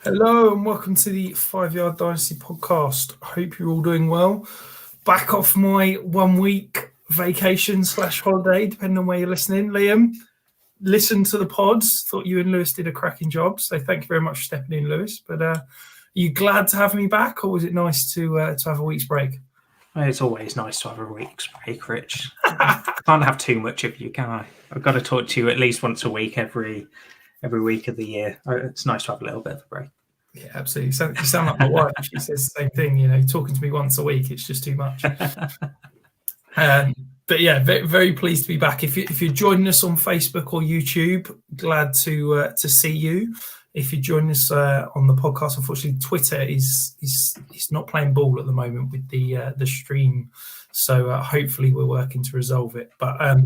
Hello and welcome to the 5 Yard Dynasty podcast. I hope you're all doing well. Back off my 1 week vacation / holiday, depending on where you're listening. Liam, listened to the pods, thought you and Lewis did a cracking job. So thank you very much for stepping in, Lewis. But are you glad to have me back, or was it nice to have a week's break? It's always nice to have a week's break, Rich. Can't have too much of you, can I? I've got to talk to you at least once a week every week of the year. It's nice to have a little bit of a break. Yeah, absolutely. You sound like my wife. She says the same thing. You know, talking to me once a week, it's just too much. But yeah, very, very pleased to be back. If you're joining us on Facebook or YouTube, glad to see you. If you're joining us on the podcast, unfortunately, Twitter is not playing ball at the moment with the stream. So hopefully we're working to resolve it. But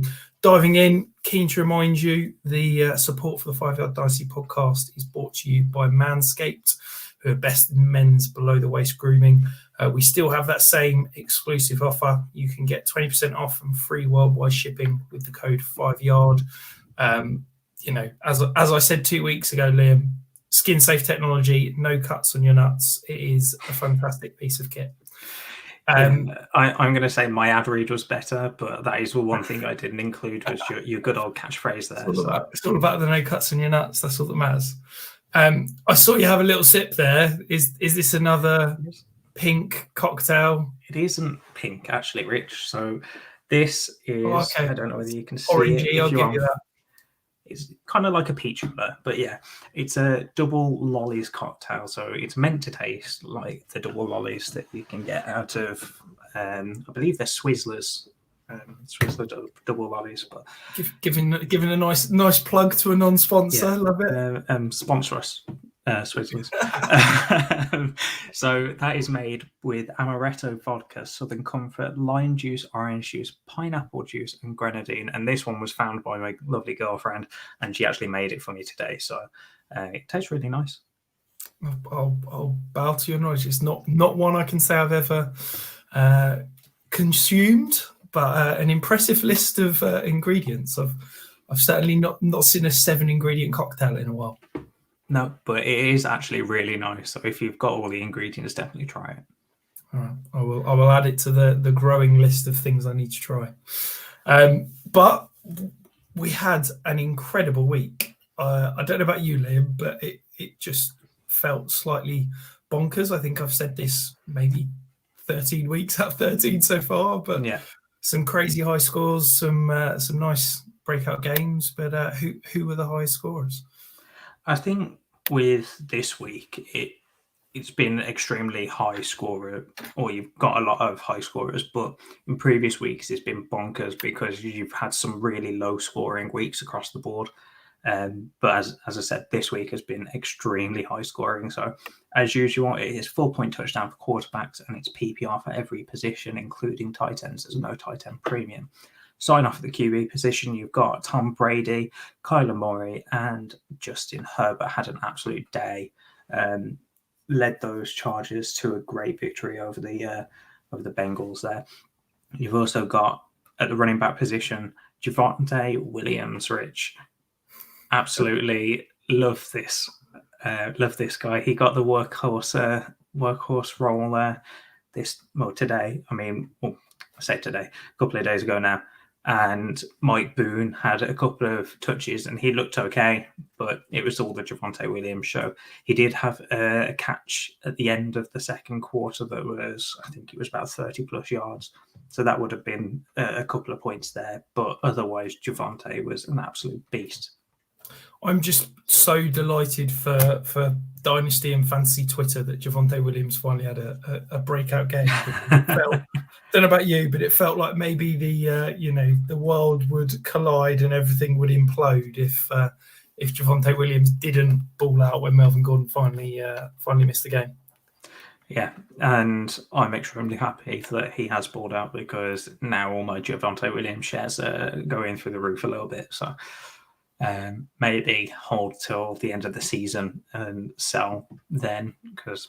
diving in, keen to remind you, the support for the 5 Yard Dynasty podcast is brought to you by Manscaped, who are best in men's below-the-waist grooming. We still have that same exclusive offer. You can get 20% off and free worldwide shipping with the code 5Yard. As I said 2 weeks ago, Liam, skin-safe technology, no cuts on your nuts. It is a fantastic piece of kit. I'm going to say my ad read was better, but that is the one thing I didn't include was your good old catchphrase there. It's all about the no cuts on your nuts. That's all that matters. I saw you have a little sip there. Is this another pink cocktail? It isn't pink, actually, Rich. So this is, okay. I don't know whether you can see orangey, it. I'll give you that. It's kind of like a peach colour, but yeah, it's a double lollies cocktail. So it's meant to taste like the double lollies that you can get out of, I believe they're Swizzlers. Swizzler double lollies, but giving a nice plug to a non-sponsor. Yeah. Love it. Sponsor us, Swizzlers. So that is made with amaretto vodka, Southern Comfort, lime juice, orange juice, pineapple juice, and grenadine. And this one was found by my lovely girlfriend, and she actually made it for me today. So it tastes really nice. I'll bow to your knowledge. It's not one I can say I've ever consumed. But an impressive list of ingredients. I've certainly not seen a 7-ingredient cocktail in a while. No, but it is actually really nice. So if you've got all the ingredients, definitely try it. All right, I will add it to the growing list of things I need to try. But we had an incredible week. I don't know about you, Liam, but it just felt slightly bonkers. I think I've said this maybe 13 weeks out of 13 so far, but yeah. Some crazy high scores, some nice breakout games, but who were the highest scorers? I think with this week, it's been extremely high scorer, or you've got a lot of high scorers, but in previous weeks, it's been bonkers because you've had some really low scoring weeks across the board. But as I said, this week has been extremely high scoring. So as usual, it is 4-point touchdown for quarterbacks and it's PPR for every position, including tight ends. There's no tight end premium. Sign off at the QB position. You've got Tom Brady, Kyler Murray, and Justin Herbert had an absolute day. Led those Chargers to a great victory over the Bengals there. You've also got at the running back position, Javonte Williams, Rich. Absolutely love this guy. He got the workhorse role there today. I say today, a couple of days ago now. And Mike Boone had a couple of touches and he looked okay, but it was all the Javonte Williams show. He did have a catch at the end of the second quarter that was, I think it was about 30 plus yards. So that would have been a couple of points there. But otherwise, Javonte was an absolute beast. I'm just so delighted for Dynasty and Fantasy Twitter that Javonte Williams finally had a breakout game. Don't know about you, but it felt like maybe the world would collide and everything would implode if Javonte Williams didn't ball out when Melvin Gordon finally missed the game. Yeah, and I'm extremely happy that he has balled out because now all my Javonte Williams shares are going through the roof a little bit. So maybe hold till the end of the season and sell then, because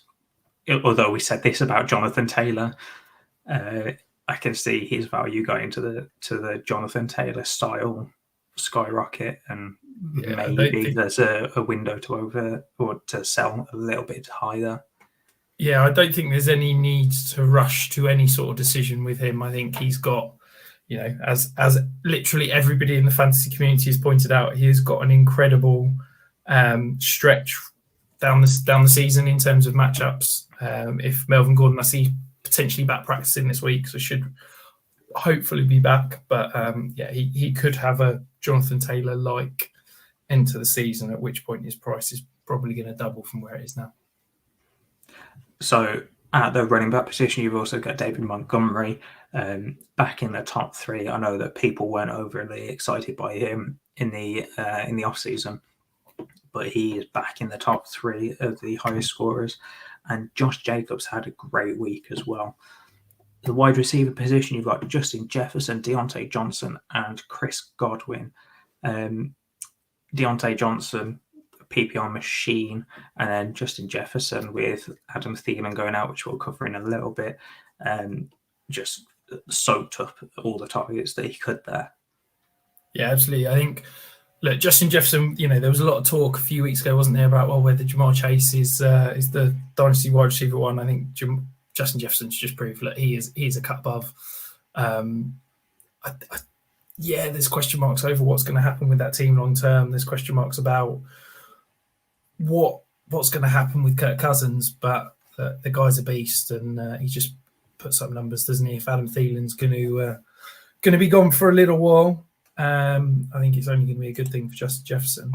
although we said this about Jonathan Taylor, I can see his value going to the Jonathan Taylor style skyrocket, and maybe there's a window to sell a little bit higher. Yeah, I don't think there's any need to rush to any sort of decision with him. I think he's got, as literally everybody in the fantasy community has pointed out, he has got an incredible stretch down the season in terms of matchups. If Melvin Gordon, I see potentially back practicing this week, so should hopefully be back. But he could have a Jonathan Taylor-like end to the season, at which point his price is probably going to double from where it is now. So at the running back position, you've also got David Montgomery back in the top 3. I know that people weren't overly excited by him in the offseason, but he is back in the top 3 of the highest scorers. And Josh Jacobs had a great week as well. The wide receiver position, you've got Justin Jefferson, Deontay Johnson, and Chris Godwin. Deontay Johnson, PPR machine, and then Justin Jefferson with Adam Thielen going out, which we'll cover in a little bit, just soaked up all the targets that he could there. Yeah, absolutely. I think, look, Justin Jefferson, there was a lot of talk a few weeks ago, wasn't there, about whether Jamar Chase is the Dynasty wide receiver one. I think Justin Jefferson's just proved that he is a cut above. There's question marks over what's going to happen with that team long term. There's question marks about what's going to happen with Kirk Cousins, but the guy's a beast, and he just puts up numbers, doesn't he? If Adam Thielen's going to be gone for a little while, I think it's only going to be a good thing for Justin Jefferson.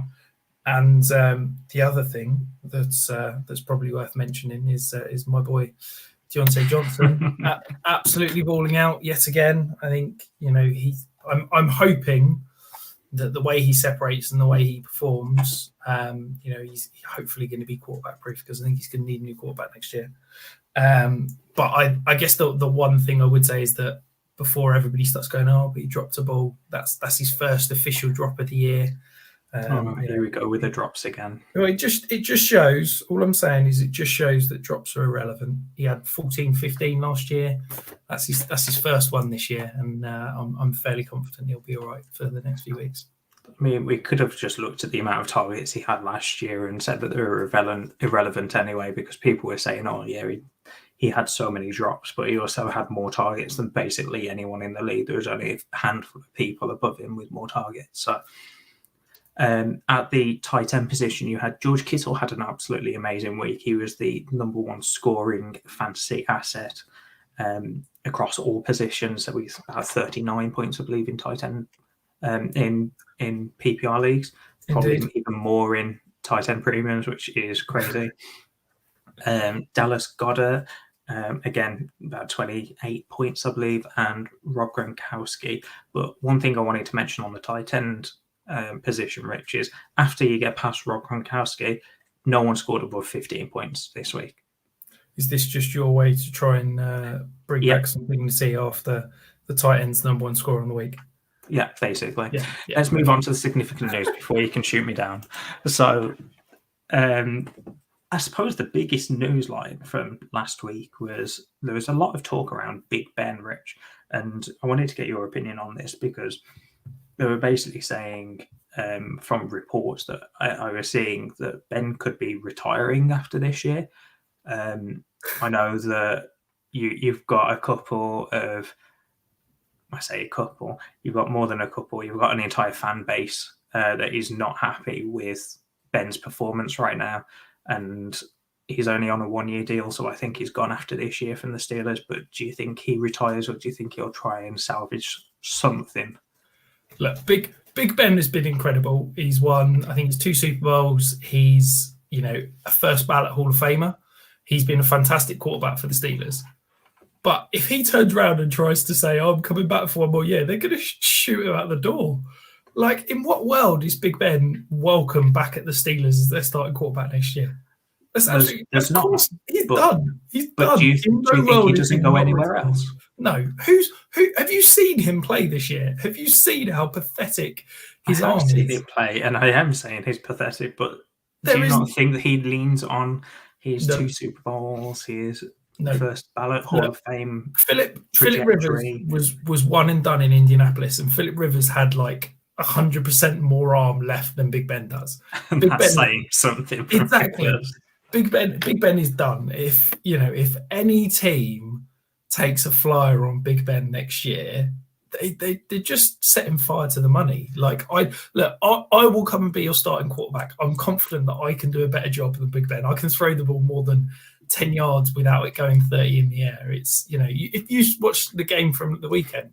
And the other thing that's probably worth mentioning is my boy Deontay Johnson, absolutely balling out yet again. I think I'm hoping that the way he separates and the way he performs, he's hopefully going to be quarterback proof, because I think he's going to need a new quarterback next year. But I guess the one thing I would say is that before everybody starts going, but he dropped a ball, that's his first official drop of the year. Here we go with the drops again. It just shows, all I'm saying is it just shows that drops are irrelevant. He had 14-15 last year. That's his first one this year, and I'm fairly confident he'll be all right for the next few weeks. I mean, we could have just looked at the amount of targets he had last year and said that they were irrelevant anyway, because people were saying, he had so many drops, but he also had more targets than basically anyone in the league. There was only a handful of people above him with more targets. So at the tight end position, you had George Kittle had an absolutely amazing week. He was the number 1 scoring fantasy asset across all positions. So we had 39 points, I believe, in tight end in PPR leagues. Probably Indeed. Even more in tight end premiums, which is crazy. Dallas Goedert, again, about 28 points, I believe, and Rob Gronkowski. But one thing I wanted to mention on the tight end position, Rich, is after you get past Rob Gronkowski, no one scored above 15 points this week. Is this just your way to try and bring back some dignity after the tight end's number 1 scorer on the week? Yeah, basically. Yeah, let's move on to the significant news before you can shoot me down. So I suppose the biggest news line from last week was there was a lot of talk around Big Ben, Rich, and I wanted to get your opinion on this, because they were basically saying from reports that I was seeing that Ben could be retiring after this year. I know that you've got a couple of, I say a couple, you've got more than a couple, you've got an entire fan base that is not happy with Ben's performance right now. And he's only on a 1-year deal, so I think he's gone after this year from the Steelers. But do you think he retires, or do you think he'll try and salvage something? Look, Big Ben has been incredible. He's won, I think it's 2 Super Bowls. He's, a first ballot Hall of Famer. He's been a fantastic quarterback for the Steelers. But if he turns around and tries to say, I'm coming back for 1 more year, they're going to shoot him out the door. Like, in what world is Big Ben welcome back at the Steelers as their starting quarterback next year? That's absolutely, he's done. He's done. Do you think he doesn't go anywhere else? No. Who have you seen him play this year? Have you seen how pathetic his arm is? I've seen him play, and I am saying he's pathetic, but do you not think that he leans on his 2 Super Bowls, his first ballot Hall of Fame? Philip Rivers was one and done in Indianapolis, and Philip Rivers had like 100% more arm left than Big Ben does. Big That's Ben, saying something. Exactly. Big Ben is done. If any team takes a flyer on Big Ben next year, they just setting fire to the money. Like I will come and be your starting quarterback. I'm confident that I can do a better job than Big Ben. I can throw the ball more than 10 yards without it going 30 in the air. It's, if you watch the game from the weekend,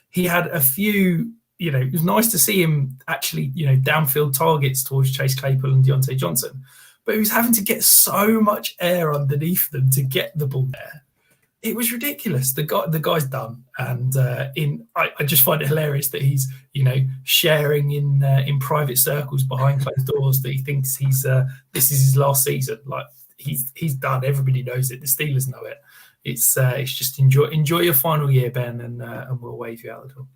he had a few, it was nice to see him actually, downfield targets towards Chase Claypool and Deontay Johnson, but he was having to get so much air underneath them to get the ball there. It was ridiculous. The guy's done, and I just find it hilarious that he's sharing in private circles behind closed doors that he thinks this is his last season. Like he's done. Everybody knows it. The Steelers know it. It's just enjoy your final year, Ben, and we'll wave you out the door.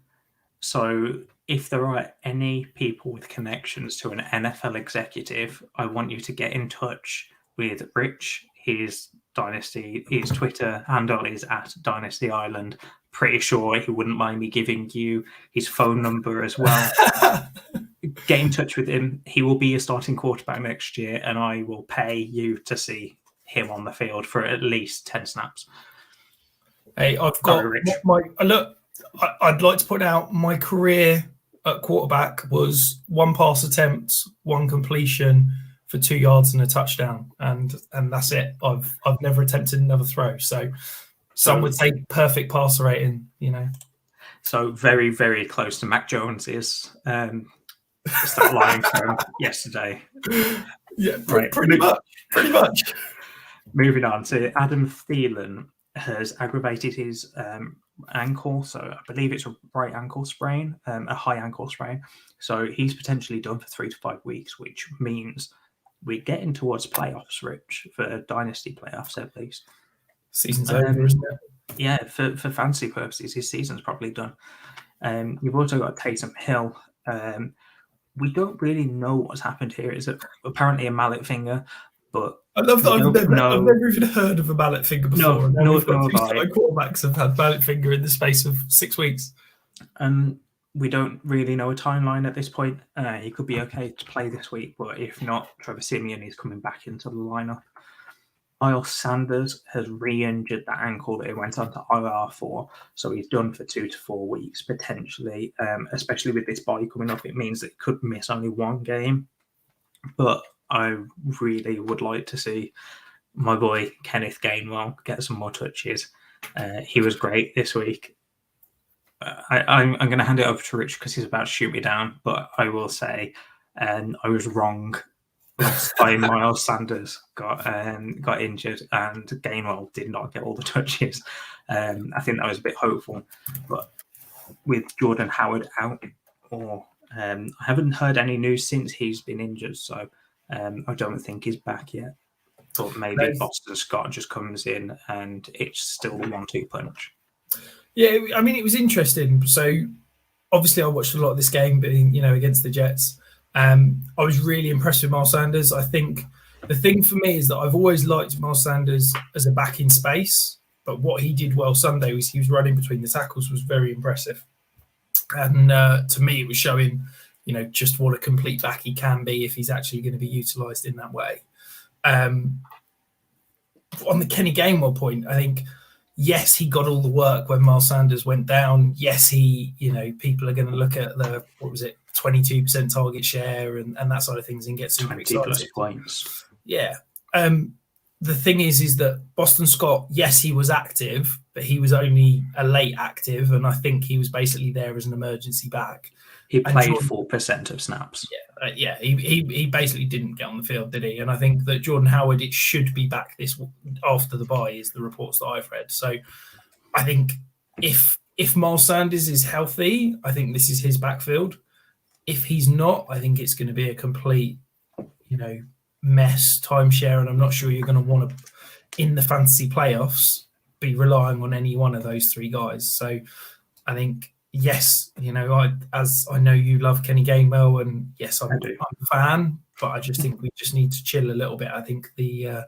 So, if there are any people with connections to an NFL executive, I want you to get in touch with Rich. His Dynasty, his Twitter handle is at Dynasty Island. Pretty sure he wouldn't mind me giving you his phone number as well. Get in touch with him. He will be your starting quarterback next year, and I will pay you to see him on the field for at least 10 snaps. Hey, I've got I'd like to point out my career at quarterback was 1 pass attempt, 1 completion for 2 yards and a touchdown, and that's it. I've never attempted another throw. So some would say perfect passer rating, So very, very close to Mac Jones is. Start lying from yesterday. Yeah, pretty much. Moving on to Adam Thielen has aggravated his ankle, so I believe it's a right ankle sprain, a high ankle sprain. So he's potentially done for 3 to 5 weeks, which means we're getting towards playoffs, Rich, for Dynasty playoffs at least. Season's over, isn't it? Yeah, for fantasy purposes, his season's probably done. You've also got Taysom Hill. We don't really know what's happened here. It's apparently a mallet finger, but I love that I've never even heard of a mallet finger before. No, quarterbacks have had mallet finger in the space of 6 weeks. We don't really know a timeline at this point. He could be okay to play this week, but if not, Trevor Siemian is coming back into the lineup. Miles Sanders has re-injured that ankle that he went on to IR for, so he's done for 2 to 4 weeks potentially. Especially with this bye coming up, it means that he could miss only 1 game. But I really would like to see my boy Kenneth Gainwell get some more touches. He was great this week. I'm going to hand it over to Rich because he's about to shoot me down, but I will say I was wrong last time Miles Sanders got injured and Gainwell did not get all the touches. I think that was a bit hopeful, but with Jordan Howard out, I haven't heard any news since he's been injured, so I don't think he's back yet. But maybe Boston Scott just comes in and it's still the 1-2 punch. Yeah, I mean, it was interesting. So obviously I watched a lot of this game being, against the Jets. I was really impressed with Miles Sanders. I think the thing for me is that I've always liked Miles Sanders as a back in space, but what he did well Sunday was he was running between the tackles was very impressive. And to me, it was showing, just what a complete back he can be if he's actually going to be utilised in that way. On the Kenny Gainwell point, I think, yes, he got all the work when Miles Sanders went down. Yes, people are going to look at the, 22% target share and that side of things and get super excited. 20+ points. Yeah. The thing is that Boston Scott, yes, he was active, but he was only a late active, and I think he was basically there as an emergency back. He played 4% of snaps. Yeah, he basically didn't get on the field, did he? And I think that Jordan Howard, it should be back this after the bye, is the reports that I've read. So I think if Miles Sanders is healthy, I think this is his backfield. If he's not, I think it's going to be a complete, mess timeshare, and I'm not sure you're going to want to, in the fantasy playoffs, be relying on any one of those 3 guys. So I think, yes, I know you love Kenny Gainwell, and yes, I'm a fan, but I just think we just need to chill a little bit. I think the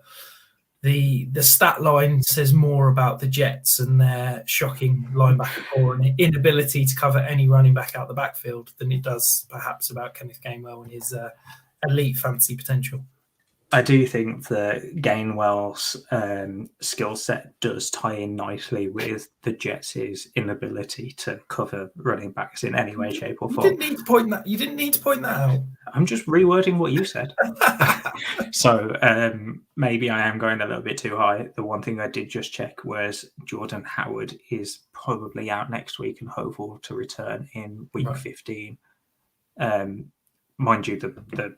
the stat line says more about the Jets and their shocking linebacker core and inability to cover any running back out the backfield than it does perhaps about Kenneth Gainwell and his elite fantasy potential. I do think that Gainwell's skill set does tie in nicely with the Jets' inability to cover running backs in any way, shape, or form. You didn't need to point that out. I'm just rewording what you said. So maybe I am going a little bit too high. The one thing I did just check was Jordan Howard is probably out next week and hopeful to return in week 15. Mind you, the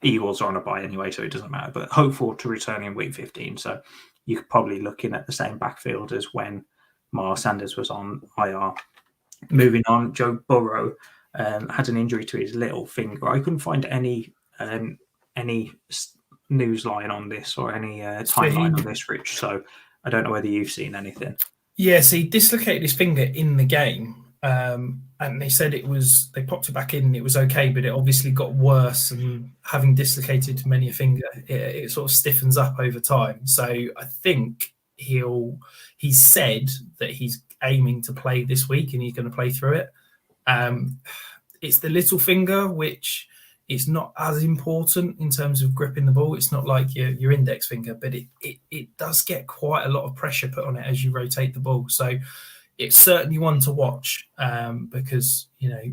Eagles are on a bye anyway, so it doesn't matter, but hopeful to return in week 15. So you're probably looking at the same backfield as when Miles Sanders was on IR. Moving on, Joe Burrow had an injury to his little finger. I couldn't find any news line on this or any timeline on this, Rich. So I don't know whether you've seen anything. Yeah, so he dislocated his finger in the game. And they said they popped it back in and it was okay, but it obviously got worse. And having dislocated many a finger, it sort of stiffens up over time. So I think he's said that he's aiming to play this week and he's going to play through it. It's the little finger, which is not as important in terms of gripping the ball. It's not like your index finger, but it does get quite a lot of pressure put on it as you rotate the ball. So it's certainly one to watch because,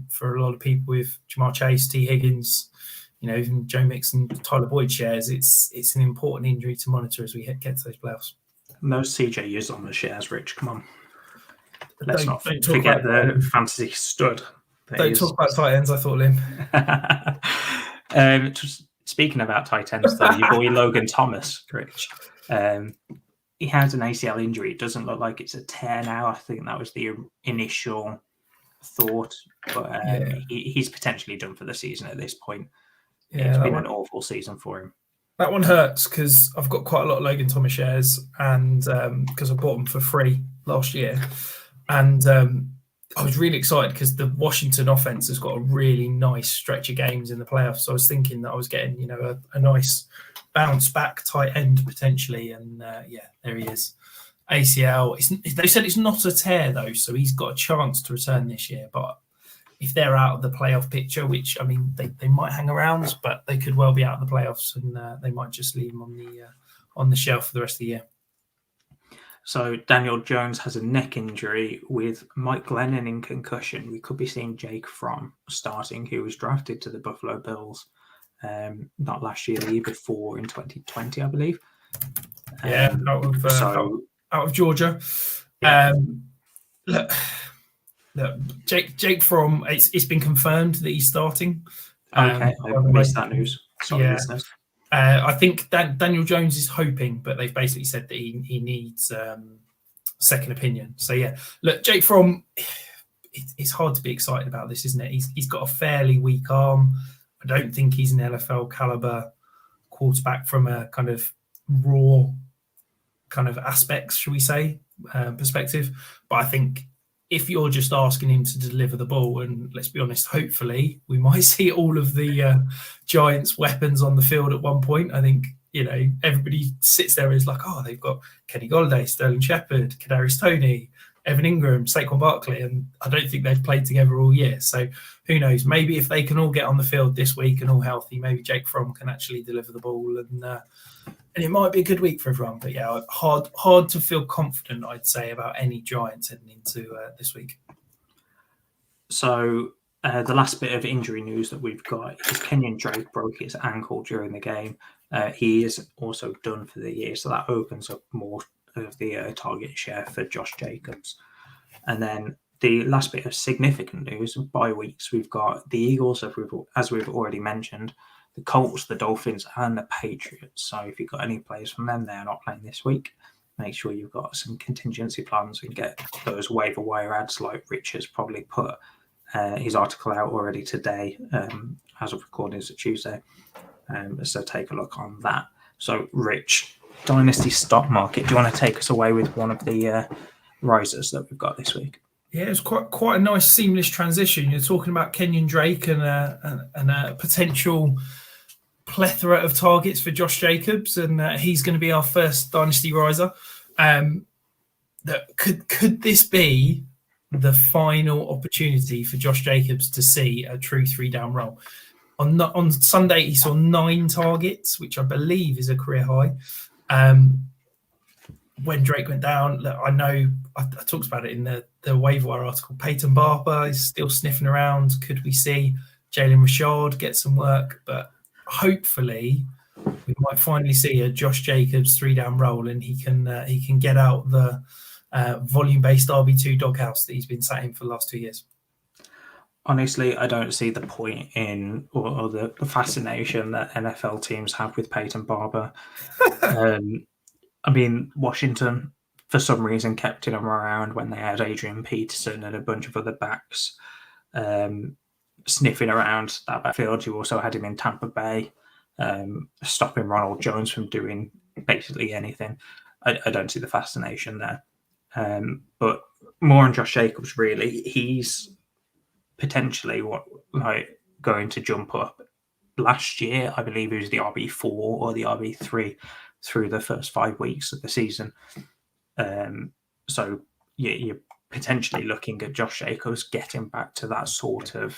for a lot of people with Jamar Chase, T. Higgins, even Joe Mixon, Tyler Boyd shares, it's an important injury to monitor as we get to those playoffs. No CJ is on the shares, Rich. Come on. Let's not forget the fantasy stud. Don't talk about tight ends, I thought, Lim. Speaking about tight ends, though, your boy Logan Thomas, Rich. He has an ACL injury. It doesn't look like it's a tear now. I think that was the initial thought. But he's potentially done for the season at this point. Yeah, it's been an awful season for him. That one hurts because I've got quite a lot of Logan Thomas shares and because I bought them for free last year. And I was really excited because the Washington offense has got a really nice stretch of games in the playoffs. So I was thinking that I was getting, a nice bounce back tight end potentially. And there he is. ACL. They said it's not a tear though, so he's got a chance to return this year. But if they're out of the playoff picture, which they might hang around, but they could well be out of the playoffs, and they might just leave him on the shelf for the rest of the year. So Daniel Jones has a neck injury with Mike Glennon in concussion. We could be seeing Jake Fromm starting, who was drafted to the Buffalo Bills not last year, the year before in 2020, I believe. Out of Georgia. Yeah. Look, Jake Fromm. It's been confirmed that he's starting. Okay, I missed that news. Sorry, listeners. I think Daniel Jones is hoping, but they've basically said that he needs second opinion. So look, Jake Fromm. It's hard to be excited about this, isn't it? He's got a fairly weak arm. I don't think he's an NFL caliber quarterback from a kind of raw kind of aspects, shall we say, perspective. But I think if you're just asking him to deliver the ball, and let's be honest, hopefully we might see all of the Giants' weapons on the field at one point. I think, everybody sits there and is like, oh, they've got Kenny Golladay, Sterling Shepard, Kadarius Toney, Evan Ingram, Saquon Barkley, and I don't think they've played together all year. So who knows? Maybe if they can all get on the field this week and all healthy, maybe Jake Fromm can actually deliver the ball, and it might be a good week for everyone. But hard to feel confident, I'd say, about any Giants heading into this week. So the last bit of injury news that we've got is Kenyan Drake broke his ankle during the game. He is also done for the year, so that opens up more of the target share for Josh Jacobs. And then the last bit of significant news, bye weeks, we've got the Eagles, as we've already mentioned, the Colts, the Dolphins, and the Patriots. So if you've got any players from them, they're not playing this week. Make sure you've got some contingency plans and get those waiver wire ads like Rich has probably put his article out already today, as of recording, it's a Tuesday. So take a look on that. So Rich, Dynasty stock market. Do you want to take us away with one of the risers that we've got this week? Yeah, it's quite a nice seamless transition. You're talking about Kenyan Drake and a potential plethora of targets for Josh Jacobs, and he's going to be our first Dynasty riser. Could this be the final opportunity for Josh Jacobs to see a true 3-down role? On Sunday, he saw 9 targets, which I believe is a career high. When Drake went down, I know I talked about it in the waiver wire article. Peyton Barber is still sniffing around. Could we see Jalen Richard get some work? But hopefully, we might finally see a Josh Jacobs 3-down role, and he can get out the volume-based RB2 doghouse that he's been sat in for the last 2 years. Honestly, I don't see the point in or the fascination that NFL teams have with Peyton Barber. I mean, Washington, for some reason, kept him around when they had Adrian Peterson and a bunch of other backs sniffing around that backfield. You also had him in Tampa Bay, stopping Ronald Jones from doing basically anything. I don't see the fascination there. But more on Josh Jacobs, really. He's potentially going to jump up. Last year, I believe he was the RB4 or the RB3 through the first 5 weeks of the season. So you're potentially looking at Josh Jacobs getting back to that sort of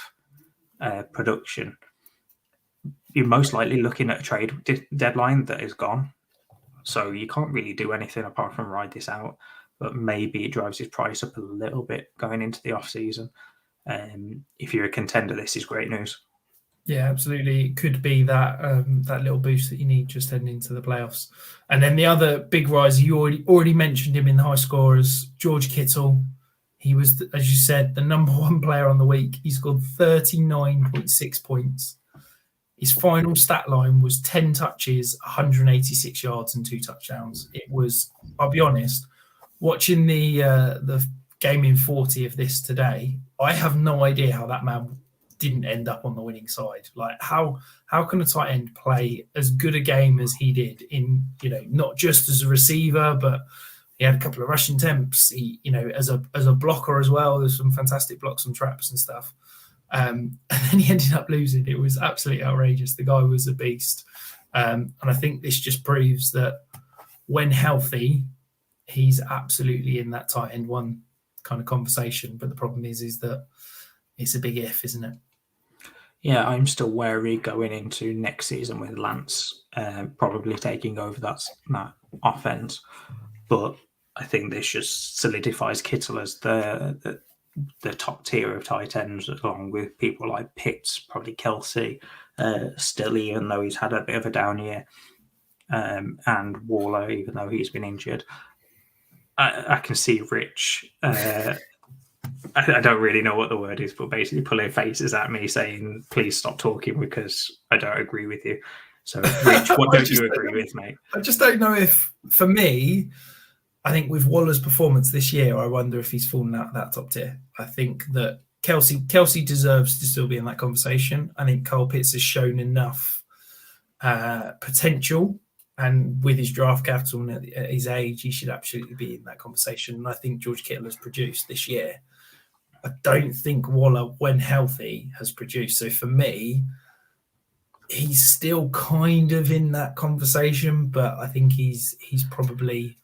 production. You're most likely looking at a trade deadline that is gone. So you can't really do anything apart from ride this out. But maybe it drives his price up a little bit going into the off-season. If you're a contender, this is great news. Yeah, absolutely. It could be that that little boost that you need just heading into the playoffs. And then the other big riser, you already mentioned him in the high scorers, George Kittle. He was, as you said, the number 1 player on the week. He scored 39.6 points. His final stat line was 10 touches, 186 yards and 2 touchdowns. It was, I'll be honest, watching the game in 40 of this today, I have no idea how that man didn't end up on the winning side. Like how can a tight end play as good a game as he did in, not just as a receiver, but he had a couple of rushing attempts. He, as a blocker as well. There's some fantastic blocks and traps and stuff. And then he ended up losing. It was absolutely outrageous. The guy was a beast. And I think this just proves that when healthy, he's absolutely in that tight end 1 kind of conversation. But the problem is that it's a big if, isn't it? Yeah, I'm still wary going into next season with Lance probably taking over that offense. But I think this just solidifies Kittle as the top tier of tight ends, along with people like Pitts, probably Kelsey, still, even though he's had a bit of a down year, and Waller, even though he's been injured. I can see Rich. I don't really know what the word is, but basically pulling faces at me saying, please stop talking because I don't agree with you. So, Rich, what don't you agree with, mate? I just don't know if, for me, I think with Waller's performance this year, I wonder if he's fallen out of that top tier. I think that Kelsey deserves to still be in that conversation. I think Kyle Pitts has shown enough potential, and with his draft capital and at his age, he should absolutely be in that conversation. And I think George Kittle has produced this year. I don't think Waller, when healthy, has produced. So for me, he's still kind of in that conversation, but I think he's probably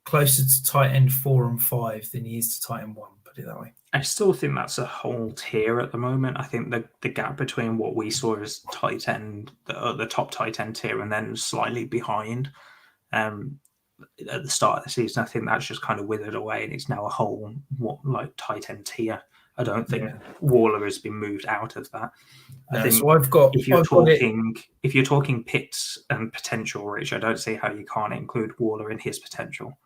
closer to tight end 4 and 5 than he is to tight end 1, put it that way. I still think that's a whole tier at the moment. I think the gap between what we saw as tight end, the top tight end tier, and then slightly behind at the start of the season, I think that's just kind of withered away, and it's now a whole tight end tier. I don't think Waller has been moved out of that. I think so if you're talking Pitts and potential, Rich, I don't see how you can't include Waller in his potential.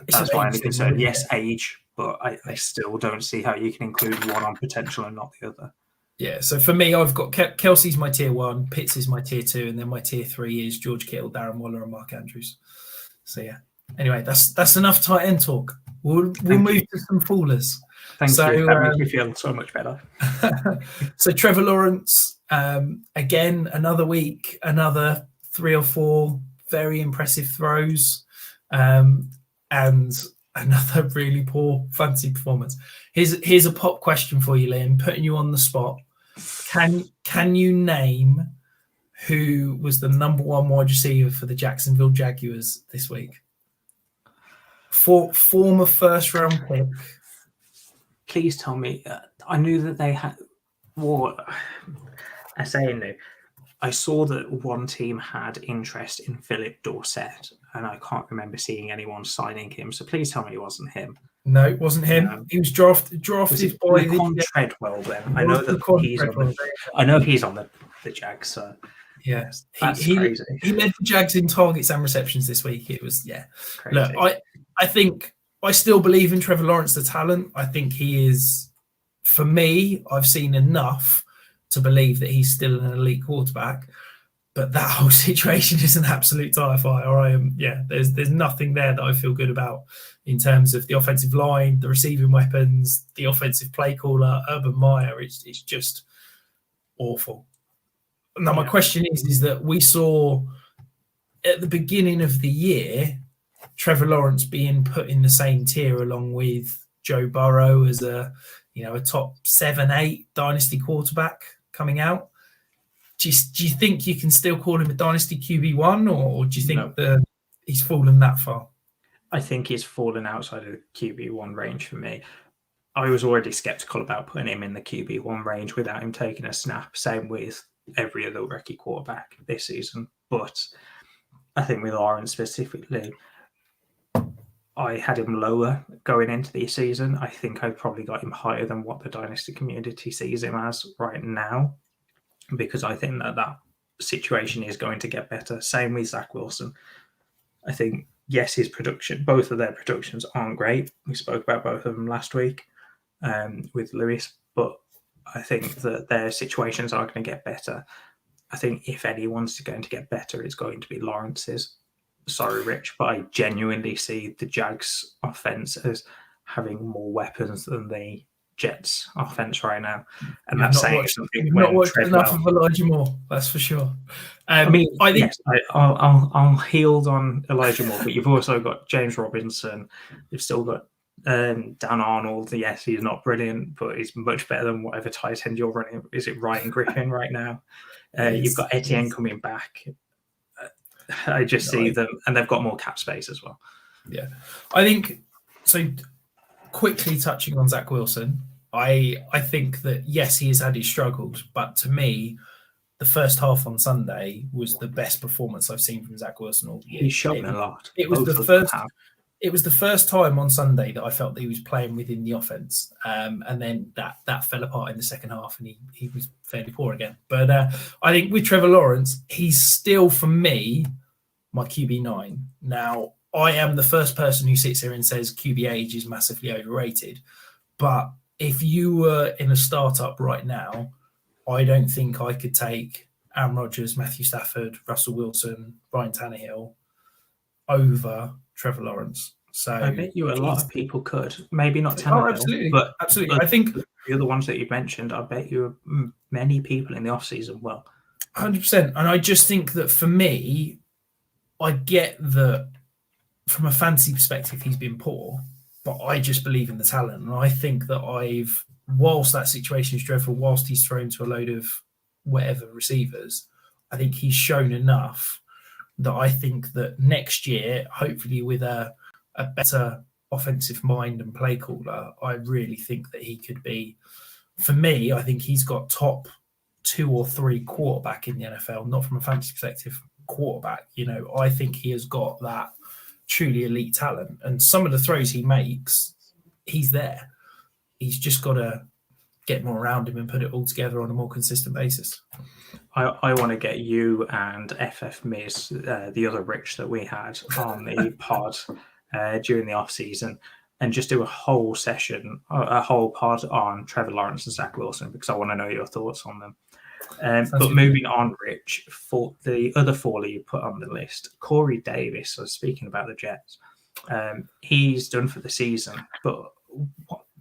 That's my only concern. Yes, age, but I still don't see how you can include one on potential and not the other. Yeah, so for me, I've got Kelsey's my tier 1, Pitts is my tier 2, and then my tier 3 is George Kittle, Darren Waller, and Mark Andrews. So yeah. Anyway, that's enough tight end talk. We'll move to some foolers. Thank you. That makes me feel so much better. So Trevor Lawrence, again, another week, another 3 or 4 very impressive throws, and another really poor fantasy performance. Here's a pop question for you, Liam, putting you on the spot. Can you name who was the number 1 wide receiver for the Jacksonville Jaguars this week? Former first-round pick. Please tell me. I knew that they had. Well, I say I knew. I saw that one team had interest in Philip Dorsett, and I can't remember seeing anyone signing him. So please tell me it wasn't him. No, it wasn't him. He was drafted by Treadwell. Then I know that he's on I know he's on the Jags. So yeah, that's crazy. Crazy. He led the Jags in targets and receptions this week. It was crazy. Look, I think I still believe in Trevor Lawrence, the talent. I think he is. For me, I've seen enough to believe that he's still an elite quarterback, but that whole situation is an absolute tire fire. There's nothing there that I feel good about in terms of the offensive line, the receiving weapons, the offensive play caller, Urban Meyer. It's just awful. Now, my question is that we saw at the beginning of the year, Trevor Lawrence being put in the same tier along with Joe Burrow as a top 7-8 dynasty quarterback coming out. Do you think you can still call him a dynasty QB1, or do you think that he's fallen that far? I think he's fallen outside of the QB1 range for me. I was already skeptical about putting him in the QB1 range without him taking a snap. Same with every other rookie quarterback this season. But I think with Lawrence specifically, I had him lower going into the season. I think I probably got him higher than what the dynasty community sees him as right now, because I think that situation is going to get better. Same with Zach Wilson. I think, yes, his production, both of their productions aren't great. We spoke about both of them last week with Lewis, but I think that their situations are going to get better. I think if anyone's going to get better, it's going to be Lawrence's. Sorry, Rich, but I genuinely see the Jags offense as having more weapons than the Jets offense right now. And that's saying something. You've not watched enough of Elijah Moore, that's for sure. I think yes, I'll healed on Elijah Moore, but you've also got James Robinson. You've still got Dan Arnold. Yes, he's not brilliant, but he's much better than whatever tight end you're running. Is it Ryan Griffin right now? You've got Etienne coming back. I just see them, and they've got more cap space as well. Yeah, I think so. Quickly touching on Zach Wilson, I think that yes, he has had his struggles, but to me, the first half on Sunday was the best performance I've seen from Zach Wilson all year. He's shown a lot. It was the first time on Sunday that I felt that he was playing within the offense, and then that fell apart in the second half, and he was fairly poor again. But I think with Trevor Lawrence, he's still, for me, my QB9. Now, I am the first person who sits here and says QB age is massively overrated, but if you were in a startup right now, I don't think I could take Aaron Rodgers, Matthew Stafford, Russell Wilson, Ryan Tannehill over Trevor Lawrence. So I bet you a lot of people could. Maybe not Tannehill, but absolutely. I think the other ones that you mentioned, I bet you many people in the offseason will. 100%. And I just think that for me, I get that from a fantasy perspective, he's been poor, but I just believe in the talent. And I think that whilst that situation is dreadful, whilst he's thrown to a load of whatever receivers, I think he's shown enough that I think that next year, hopefully with a better offensive mind and play caller, I really think that he could be, for me, I think he's got top 2 or 3 quarterback in the NFL, not from a fantasy perspective, quarterback. I think he has got that truly elite talent, and some of the throws he makes, he's there. He's just got to get more around him and put it all together on a more consistent basis. I want to get you and FF Miz, the other Rich that we had on the pod during the off season, and just do a whole session, a whole pod on Trevor Lawrence and Zach Wilson, because I want to know your thoughts on them. But moving on, Rich, for the other 4 that you put on the list, Corey Davis, so speaking about the Jets, he's done for the season, but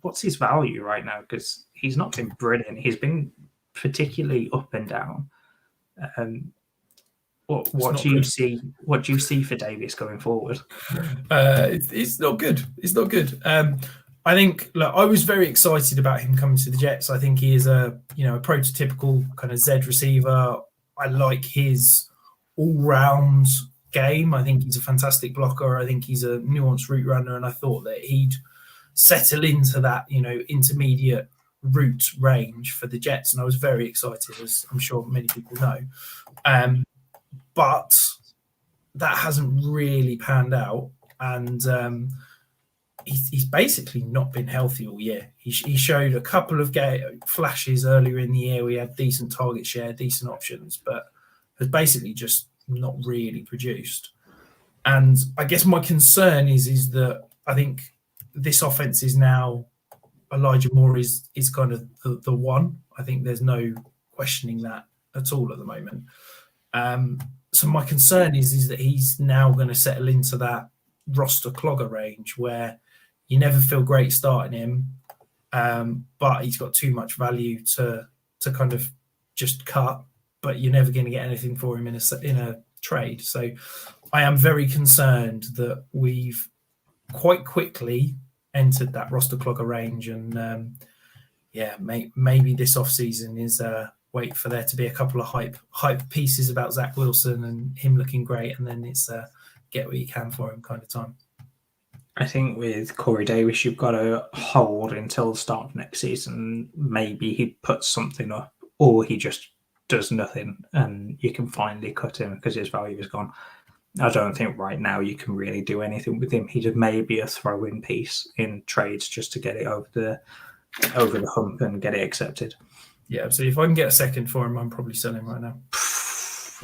what's his value right now? Because he's not been brilliant. He's been particularly up and down. What do you see? What do you see for Davis going forward? It's not good. It's not good. I think, look, I was very excited about him coming to the Jets. I think he is a prototypical kind of Z receiver, I like his all-round game. I think he's a fantastic blocker. I think he's a nuanced route runner, and I thought that he'd settle into that, intermediate route range for the Jets, and I was very excited, as I'm sure many people know. But that hasn't really panned out, and he's basically not been healthy all year. He showed a couple of flashes earlier in the year. We had decent target share, decent options, but has basically just not really produced. And I guess my concern is that I think this offense is now Elijah Moore is kind of the one. I think there's no questioning that at all at the moment. So my concern is that he's now going to settle into that roster clogger range where you never feel great starting him, but he's got too much value to kind of just cut, but you're never going to get anything for him in a trade. So I am very concerned that we've quite quickly entered that roster clogger range, and maybe this offseason is wait for there to be a couple of hype pieces about Zach Wilson and him looking great, and then it's get what you can for him kind of time. I think with Corey Davis, you've got to hold until the start of next season. Maybe he puts something up, or he just does nothing, and you can finally cut him because his value is gone. I don't think right now you can really do anything with him. He just may be a throw-in piece in trades just to get it over the hump and get it accepted. Yeah, so if I can get a second for him, I'm probably selling right now.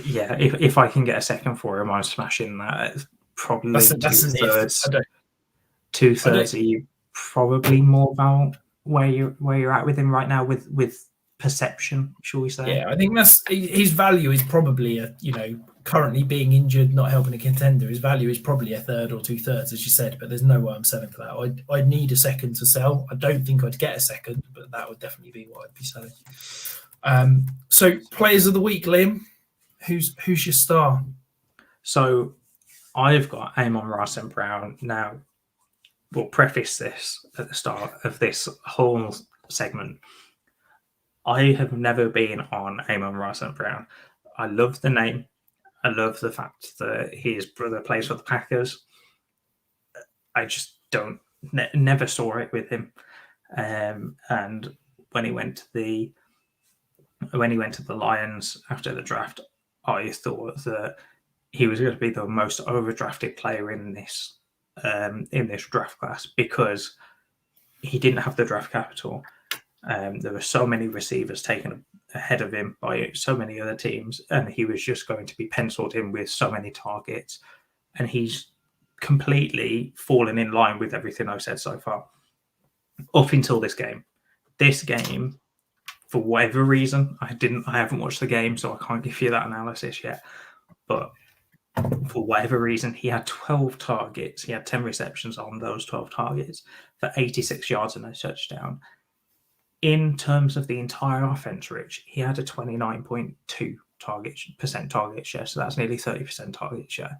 Yeah, if I can get a second for him, I'm smashing that. Probably that's two-thirds. Are you probably more about where you're at with him right now with perception, shall we say? Yeah, I think that's his value is probably currently being injured, not helping a contender. His value is probably a third or two-thirds, as you said, but there's no way I'm selling for that. I'd need a second to sell. I don't think I'd get a second, but that would definitely be what I'd be selling. So players of the week, Liam, who's your star? So I've got Amon-Ra St. Brown. Now, we'll preface this at the start of this whole segment. I have never been on Amon-Ra St. Brown. I love the name. I love the fact that his brother plays for the Packers. I just never saw it with him. And when he went to the Lions after the draft, I thought that he was going to be the most overdrafted player in this draft class because he didn't have the draft capital. There were so many receivers taken ahead of him by so many other teams, and he was just going to be penciled in with so many targets. And he's completely fallen in line with everything I've said so far up until this game. This game, for whatever reason, I haven't watched the game, so I can't give you that analysis yet. But for whatever reason, he had 12 targets. He had 10 receptions on those 12 targets for 86 yards and a touchdown. In terms of the entire offense, Rich, he had a 29.2% target share, so that's nearly 30% target share.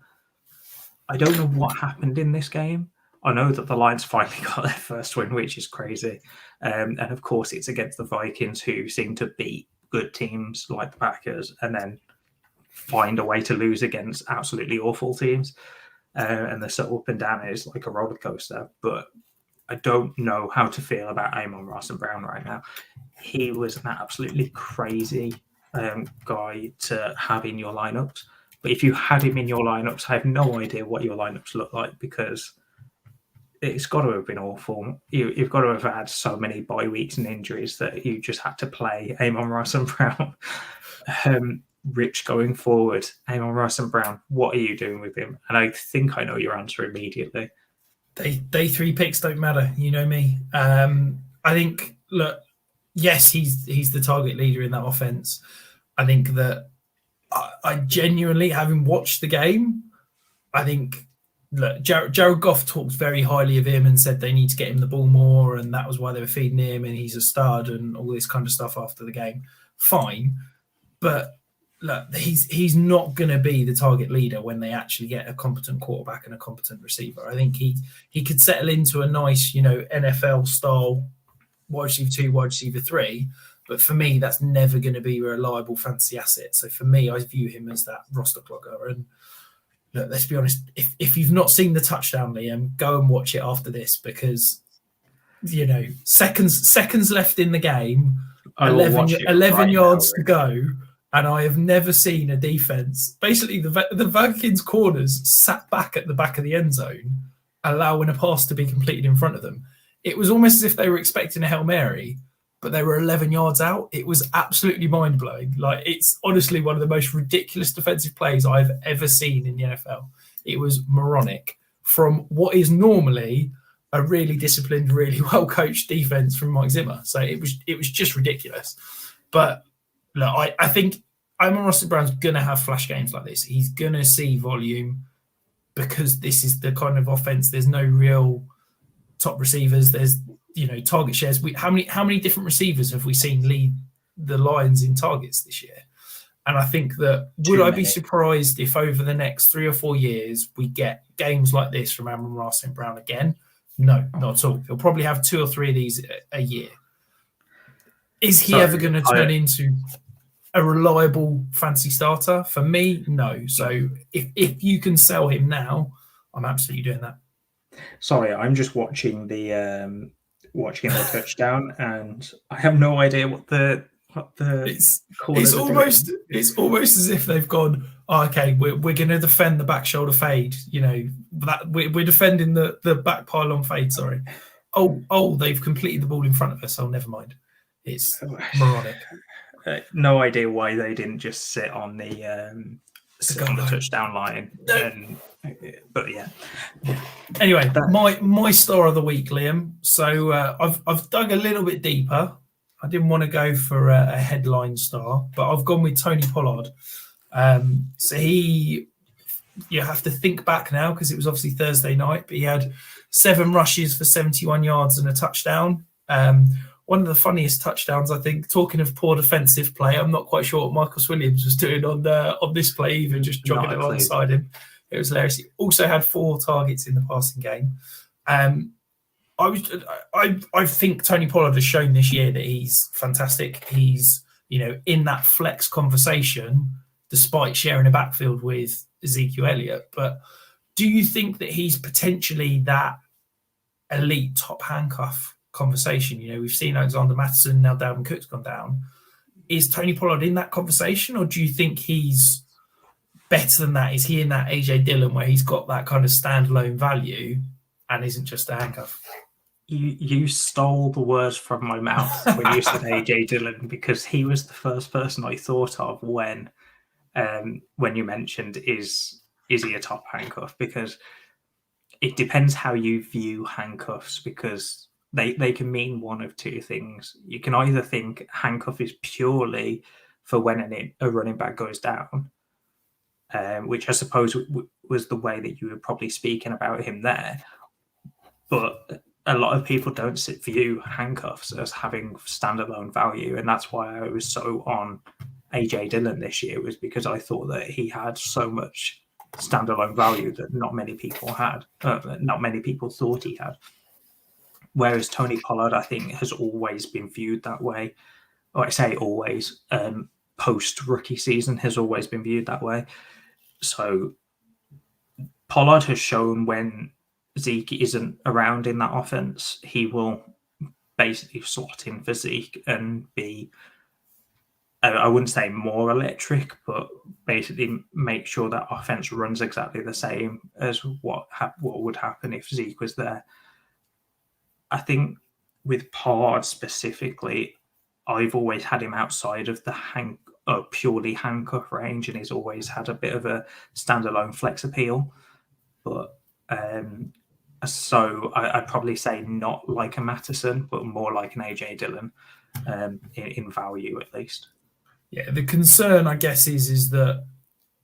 I don't know what happened in this game. I know that the Lions finally got their first win, which is crazy. And of course, it's against the Vikings, who seem to beat good teams like the Packers and then find a way to lose against absolutely awful teams. And they're so up and down, it's like a roller coaster. But I don't know how to feel about Amon-Ra St. Brown right now. He was an absolutely crazy guy to have in your lineups. But if you had him in your lineups, I have no idea what your lineups look like because it's got to have been awful. You've got to have had so many bye weeks and injuries that you just had to play Amon-Ra St. Brown. Rich, going forward, Amon-Ra St. Brown, what are you doing with him? And I think I know your answer immediately. Day three picks don't matter. You know me. I think, look, yes, he's the target leader in that offense. I think that I genuinely, having watched the game, I think, look, Jared Goff talked very highly of him and said they need to get him the ball more, and that was why they were feeding him, and he's a stud and all this kind of stuff after the game. Fine. But look, he's not going to be the target leader when they actually get a competent quarterback and a competent receiver. I think he could settle into a nice, NFL style wide receiver 2, wide receiver 3, But for me, that's never going to be a reliable fantasy asset. So for me, I view him as that roster clogger. And look, let's be honest, if you've not seen the touchdown, Liam, go and watch it after this, because, you know, seconds left in the game, 11 yards to go, and I have never seen a defense. Basically, the Vikings corners sat back at the back of the end zone, allowing a pass to be completed in front of them. It was almost as if they were expecting a Hail Mary, but they were 11 yards out. It was absolutely mind-blowing. Like, it's honestly one of the most ridiculous defensive plays I've ever seen in the NFL. It was moronic from what is normally a really disciplined, really well-coached defense from Mike Zimmer. So it was just ridiculous. But look, I think Amon-Ra St. Brown's going to have flash games like this. He's going to see volume because this is the kind of offense. There's no real top receivers. There's, you know, target shares. How many different receivers have we seen lead the Lions in targets this year? And I think that I be surprised if over the next 3 or 4 years we get games like this from Amon-Ra St. Brown again? No, not at all. He'll probably have 2 or 3 of these a year. Is he ever going to turn into a reliable fantasy starter? For me, no. So if you can sell him now, I'm absolutely doing that. Sorry, I'm just watching the touchdown, and I have no idea what the it's almost as if they've gone, oh, okay, we're going to defend the back shoulder fade, you know, that we're defending the back pylon fade, sorry. Oh, they've completed the ball in front of us, never mind. It's moronic. No idea why they didn't just sit on the touchdown line. But yeah. Anyway, my star of the week, Liam. So I've dug a little bit deeper. I didn't want to go for a headline star, but I've gone with Tony Pollard. So you have to think back now because it was obviously Thursday night, but he had 7 rushes for 71 yards and a touchdown. One of the funniest touchdowns, I think, talking of poor defensive play, I'm not quite sure what Michael Williams was doing on this play, even just jogging alongside him. It was hilarious. He also had 4 targets in the passing game. I think Tony Pollard has shown this year that he's fantastic. He's, you know, in that flex conversation, despite sharing a backfield with Ezekiel Elliott. But do you think that he's potentially that elite top handcuff conversation? You know, we've seen Alexander Mattison, now Dalvin Cook's gone down. Is Tony Pollard in that conversation, or do you think he's better than that? Is he in that AJ Dillon where he's got that kind of standalone value and isn't just a handcuff? You stole the words from my mouth when you said AJ Dillon, because he was the first person I thought of when you mentioned is he a top handcuff, because it depends how you view handcuffs, because they can mean one of 2 things. You can either think handcuff is purely for when a running back goes down, which I suppose was the way that you were probably speaking about him there. But a lot of people don't view handcuffs as having standalone value, and that's why I was so on AJ Dillon this year, was because I thought that he had so much standalone value that not many people thought he had. Whereas Tony Pollard, I think, has always been viewed that way. Or I say always, post-rookie season has always been viewed that way. So Pollard has shown when Zeke isn't around in that offense, he will basically slot in for Zeke and be, I wouldn't say more electric, but basically make sure that offense runs exactly the same as what would happen if Zeke was there. I think with Pollard specifically, I've always had him outside of the purely handcuff range, and he's always had a bit of a standalone flex appeal. But so I'd probably say not like a Mattison, but more like an AJ Dillon in value at least. Yeah, the concern, I guess, is that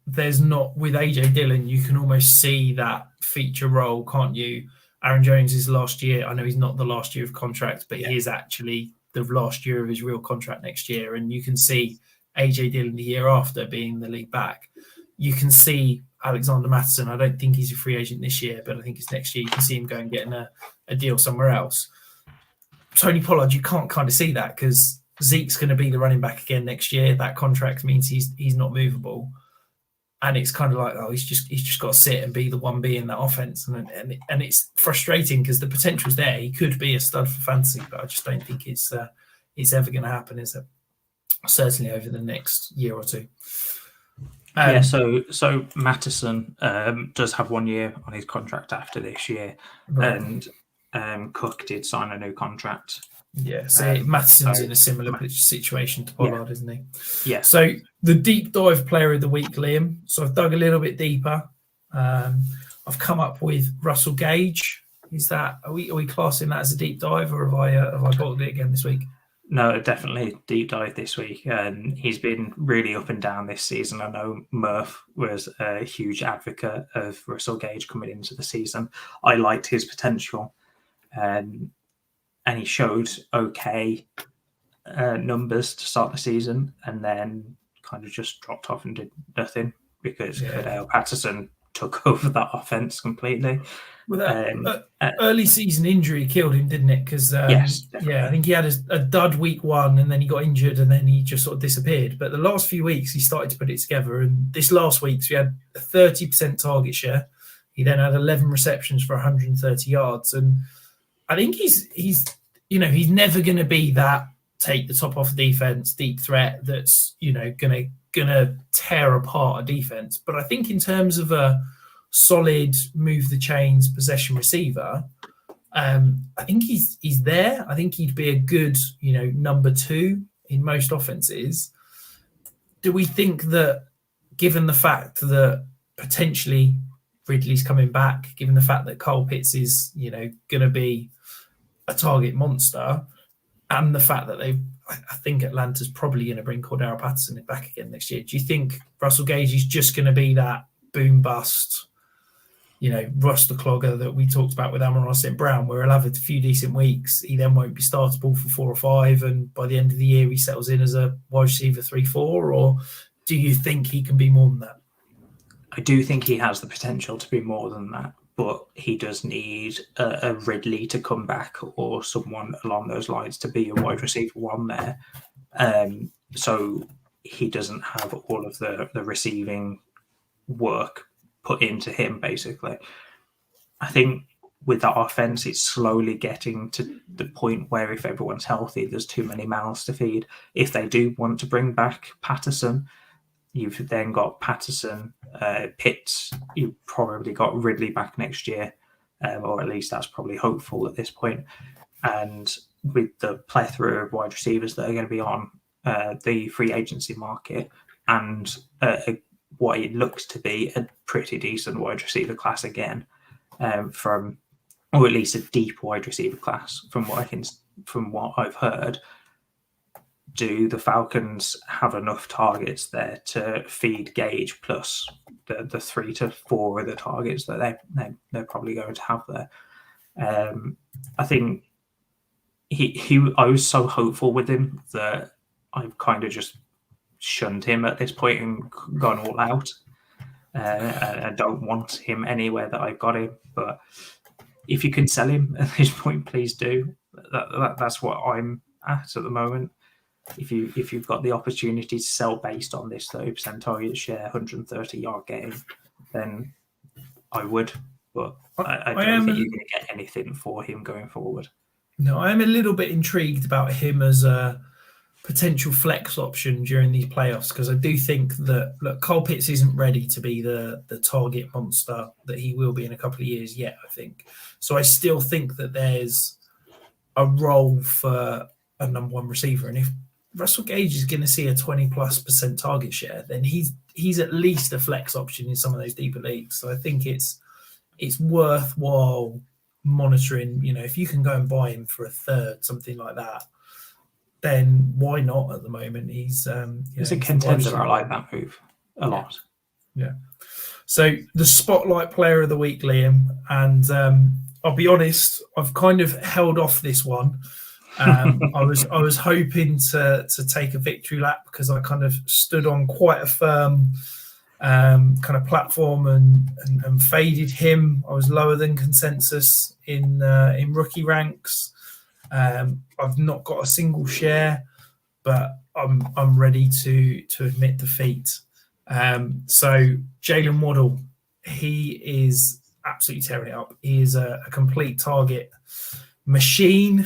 there's not, with AJ Dillon, you can almost see that feature role, can't you? Aaron Jones' last year, I know he's not the last year of contract, but he is actually the last year of his real contract next year. And you can see AJ Dillon the year after being the lead back. You can see Alexander Mattison. I don't think he's a free agent this year, but I think it's next year. You can see him going getting a deal somewhere else. Tony Pollard, you can't kind of see that because Zeke's going to be the running back again next year. That contract means he's not movable. And it's kind of like, he's just got to sit and be the 1B in that offense. And it's frustrating because the potential's there. He could be a stud for fantasy, but I just don't think it's ever going to happen, is it? Certainly over the next year or two. So Mattison does have 1 year on his contract after this year, right. And Cook did sign a new contract. Yeah, so Mattison's in a similar situation to Pollard, isn't he? Yeah. So the deep dive player of the week, Liam. So I've dug a little bit deeper. I've come up with Russell Gage. Are we classing that as a deep dive, or have I bottled it again this week? No, definitely deep dive this week. He's been really up and down this season. I know Murph was a huge advocate of Russell Gage coming into the season. I liked his potential. And he showed okay numbers to start the season, and then kind of just dropped off and did nothing because Cordell Patterson took over that offense completely. Well, that early season injury killed him, didn't it? Because yes, I think he had a dud week 1, and then he got injured, and then he just sort of disappeared. But the last few weeks, he started to put it together. And this last week, so he had a 30% target share. He then had 11 receptions for 130 yards, and I think he's never going to be that take the top off defense, deep threat that's gonna tear apart a defense. But I think in terms of a solid move the chains possession receiver, I think he's there. I think he'd be a good number 2 in most offenses. Do we think that, given the fact that potentially Ridley's coming back, given the fact that Kyle Pitts is going to be a target monster, and the fact that I think Atlanta's probably going to bring Cordell Patterson back again next year, do you think Russell Gage is just going to be that boom bust, rust the clogger that we talked about with Amon-Ra St. Brown, where he'll have a few decent weeks, he then won't be startable for 4 or 5, and by the end of the year he settles in as a wide receiver 3-4, or do you think he can be more than that? I do think he has the potential to be more than that, but he does need a Ridley to come back or someone along those lines to be a wide receiver 1 there. So he doesn't have all of the receiving work put into him, basically. I think with that offense, it's slowly getting to the point where if everyone's healthy, there's too many mouths to feed. If they do want to bring back Patterson, you've then got Patterson, Pitts. You've probably got Ridley back next year, or at least that's probably hopeful at this point. And with the plethora of wide receivers that are going to be on the free agency market, and what it looks to be a pretty decent wide receiver class again, or at least a deep wide receiver class from what I've heard. Do the Falcons have enough targets there to feed Gage plus the 3 to 4 of the targets that they're probably going to have there? I think I was so hopeful with him that I've kind of just shunned him at this point and gone all out. I don't want him anywhere that I've got him, but if you can sell him at this point, please do. That's what I'm at the moment. If you've got the opportunity to sell based on this 30% target share, 130-yard game, then I would. But I don't think you're going to get anything for him going forward. No, I am a little bit intrigued about him as a potential flex option during these playoffs, because I do think that Kyle Pitts isn't ready to be the target monster that he will be in a couple of years yet, I think. So I still think that there's a role for a number 1 receiver. And if Russell Gage is going to see a 20+% target share, then he's at least a flex option in some of those deeper leagues. So I think it's worthwhile monitoring. If you can go and buy him for a third, something like that, then why not at the moment? He's a contender. I like that move a lot. Yeah. So the spotlight player of the week, Liam, and I'll be honest, I've kind of held off this one. I was hoping to take a victory lap because I kind of stood on quite a firm kind of platform and faded him. I was lower than consensus in rookie ranks. I've not got a single share. but I'm ready to admit defeat. So Jaylen Modder, he is absolutely tearing it up. He is a complete target machine.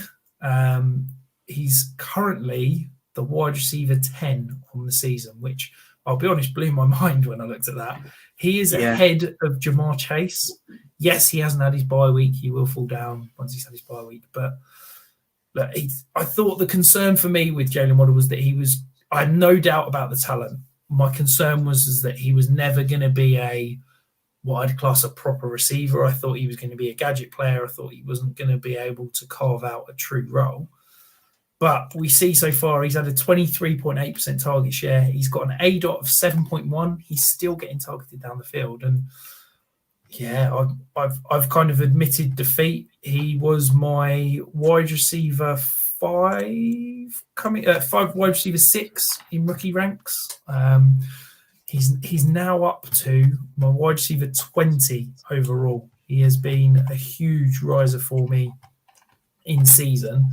He's currently the wide receiver 10 on the season, which I'll be honest, blew my mind when I looked at that. He is ahead of Jamar Chase. Yes, he hasn't had his bye week. He will fall down once he's had his bye week. But look, I thought the concern for me with Jaylen Modder was that I had no doubt about the talent. My concern was that he was never going to be what I'd class a proper receiver. I thought he was going to be a gadget player. I thought he wasn't going to be able to carve out a true role. But we see so far he's had a 23.8% target share. He's got an ADOT of 7.1. He's still getting targeted down the field. And yeah, I've kind of admitted defeat. He was my wide receiver 5 wide receiver 6 in rookie ranks. He's now up to my wide receiver 20 overall. He has been a huge riser for me in season.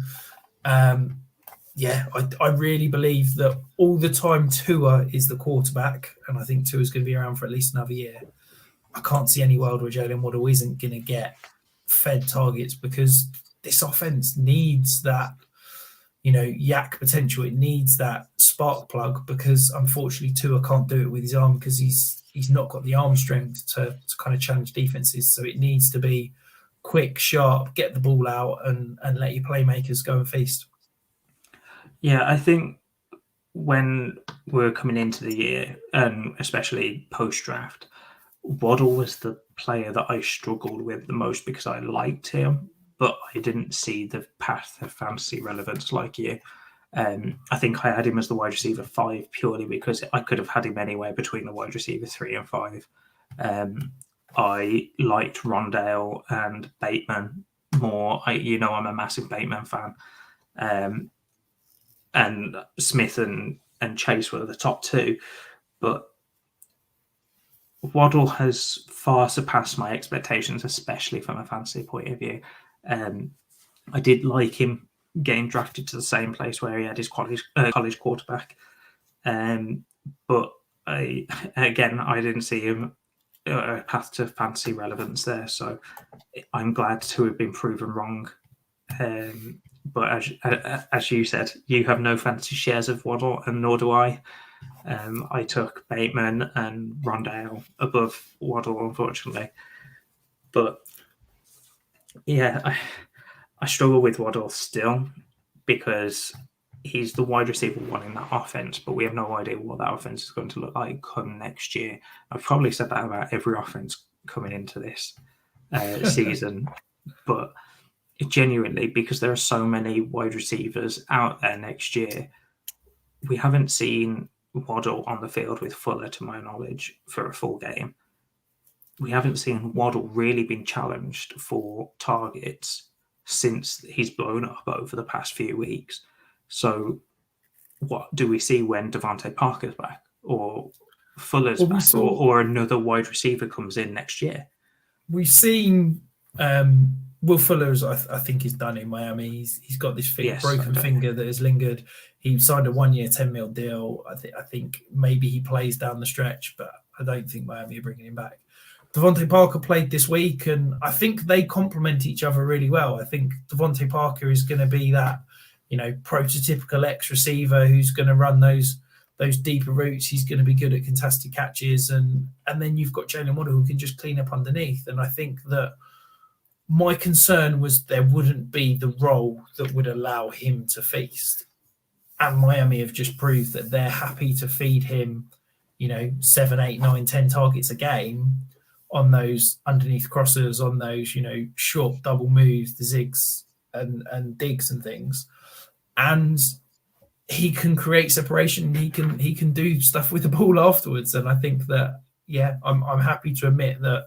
I really believe that all the time Tua is the quarterback, and I think Tua is going to be around for at least another year. I can't see any world where Jaylen Modder isn't going to get fed targets, because this offense needs that, yak potential. It needs that spark plug, because unfortunately Tua can't do it with his arm, because he's not got the arm strength to kind of challenge defenses. So it needs to be quick, sharp, get the ball out and let your playmakers go and feast. Yeah, I think when we're coming into the year, and especially post-draft, Waddle was the player that I struggled with the most, because I liked him, but I didn't see the path of fantasy relevance like you. I think I had him as the wide receiver 5 purely because I could have had him anywhere between the wide receiver 3 and 5. I liked Rondale and Bateman more. I'm a massive Bateman fan. And Smith and Chase were the top 2. But Waddle has far surpassed my expectations, especially from a fantasy point of view. I did like him getting drafted to the same place where he had his college quarterback. But I didn't see him a path to fantasy relevance there. So I'm glad to have been proven wrong. But as you said, you have no fantasy shares of Waddle, and nor do I. I took Bateman and Rondale above Waddle, unfortunately. But yeah, I struggle with Waddle still, because he's the wide receiver 1 in that offense, but we have no idea what that offense is going to look like come next year. I've probably said that about every offense coming into this season, but genuinely, because there are so many wide receivers out there next year, we haven't seen Waddle on the field with Fuller, to my knowledge, for a full game. We haven't seen Waddle really been challenged for targets since he's blown up over the past few weeks. So what do we see when Devontae Parker's back, or Fuller's back, or another wide receiver comes in next year? We've seen Will Fuller's, I think, is done in Miami. He's got this broken finger that has lingered. He signed a 1-year, $10 million deal. I think maybe he plays down the stretch, but I don't think Miami are bringing him back. Devontae Parker played this week, and I think they complement each other really well. I think Devontae Parker is going to be that, prototypical X receiver who's going to run those deeper routes. He's going to be good at contested catches, and then you've got Jaylen Modder who can just clean up underneath. And I think that my concern was there wouldn't be the role that would allow him to feast. And Miami have just proved that they're happy to feed him, 7, 8, 9, 10 targets a game on those underneath crossers, on those, short double moves, the zigs and digs and things. And he can create separation. He can do stuff with the ball afterwards. And I think that, I'm happy to admit that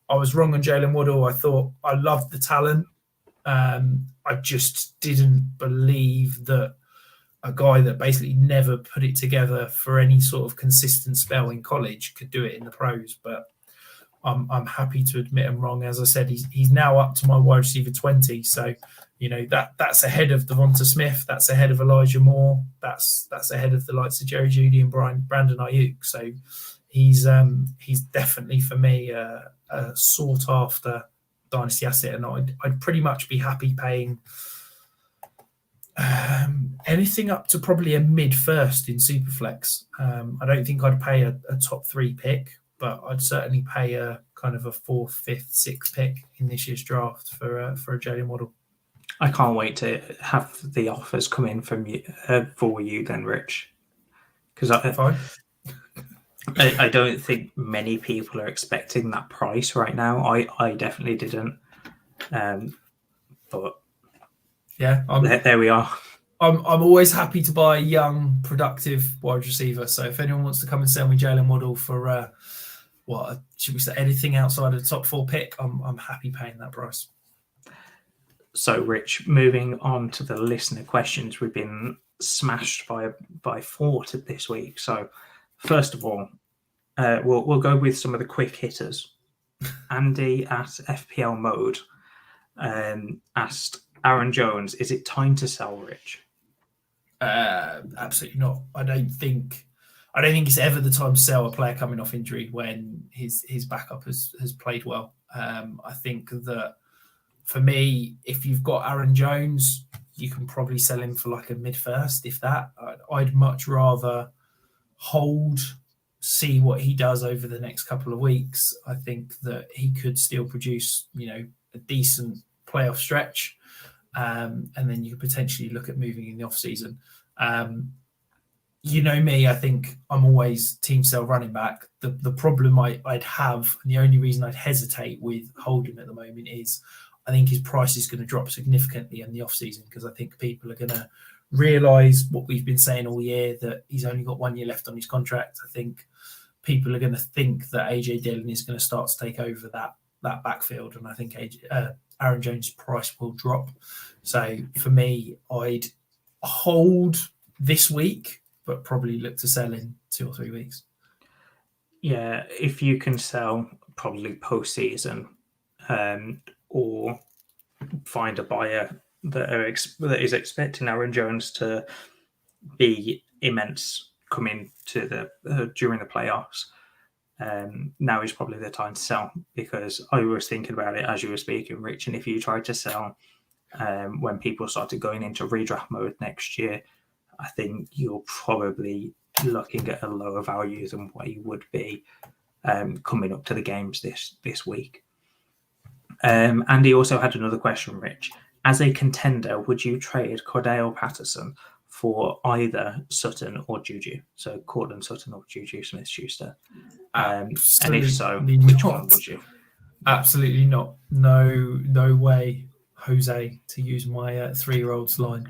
I was wrong on Jaylen Modder. I thought I loved the talent. I just didn't believe that a guy that basically never put it together for any sort of consistent spell in college could do it in the pros. But I'm happy to admit I'm wrong. As I said, he's now up to my wide receiver 20. So that's ahead of Devonta Smith. That's ahead of Elijah Moore. That's ahead of the likes of Jerry Jeudy and Brandon Ayuk. So he's definitely for me a sought after dynasty asset, and I'd pretty much be happy paying anything up to probably a mid first in Superflex. I don't think I'd pay a top 3 pick, but I'd certainly pay a kind of a 4th, 5th, 6th pick in this year's draft for a Jaylen Modder. I can't wait to have the offers come in from you for you then, Rich. Because I don't think many people are expecting that price right now. I definitely didn't. But yeah, there we are. I'm always happy to buy a young, productive wide receiver. So if anyone wants to come and sell me Jaylen Modder for should we say anything outside of the top 4 pick, I'm happy paying that price. So, Rich, moving on to the listener questions, we've been smashed by 4 this week. So, first of all, we'll go with some of the quick hitters. Andy at FPL Mode asked Aaron Jones, "Is it time to sell, Rich?" Absolutely not. I don't think it's ever the time to sell a player coming off injury when his backup has played well. I think that. For me, if you've got Aaron Jones, you can probably sell him for like a mid-first, if that. I'd much rather hold, see what he does over the next couple of weeks. I think that he could still produce, a decent playoff stretch. And then you could potentially look at moving in the off-season. You know me, I think I'm always team sell running back. The problem I'd have, and the only reason I'd hesitate with holding him at the moment is I think his price is going to drop significantly in the off-season because I think people are going to realise what we've been saying all year, that he's only got 1 year left on his contract. I think people are going to think that AJ Dillon is going to start to take over that backfield, and I think Aaron Jones' price will drop. So for me, I'd hold this week, but probably look to sell in 2 or 3 weeks. Yeah, if you can sell, probably post-season, or find a buyer that is expecting Aaron Jones to be immense coming to during the playoffs. Now is probably the time to sell, because I was thinking about it as you were speaking, Rich, and if you tried to sell when people started going into redraft mode next year, I think you're probably looking at a lower value than what you would be coming up to the games this week. Andy also had another question, Rich. As a contender, would you trade Cordell Patterson for either Sutton or Juju? So Cortland Sutton or Juju Smith-Schuster. And if so, which one would you? Absolutely not. No way, Jose, to use my 3-year-old's line.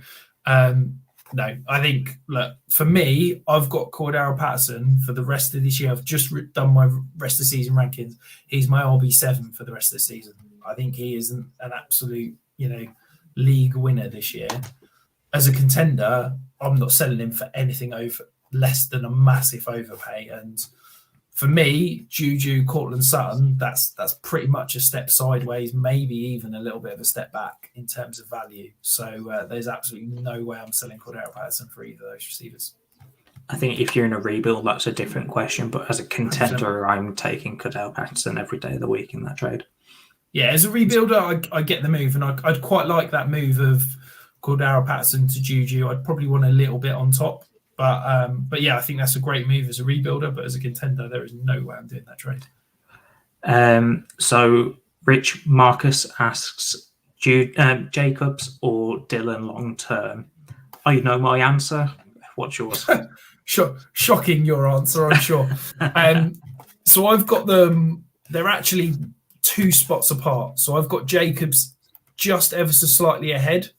No, I think, look, for me, I've got Cordell Patterson for the rest of this year. I've just done my rest of the season rankings. He's my RB7 for the rest of the season. I think he is an absolute, league winner this year. As a contender, I'm not selling him for anything over less than a massive overpay. And for me, Juju, Cortland Sutton, that's pretty much a step sideways, maybe even a little bit of a step back in terms of value. So there's absolutely no way I'm selling Cordell Patterson for either of those receivers. I think if you're in a rebuild, that's a different question. But as a contender, I'm taking Cordell Patterson every day of the week in that trade. Yeah, as a rebuilder, I get the move, and I'd quite like that move of Cordell Patterson to Juju. I'd probably want a little bit on top. But yeah, I think that's a great move as a rebuilder. But as a contender, there is no way I'm doing that trade. So Rich Marcus asks, Jacobs or Dylan long term? I know my answer. What's yours? Shocking your answer, I'm sure. So I've got them. They're actually 2 spots apart. So I've got Jacobs just ever so slightly ahead.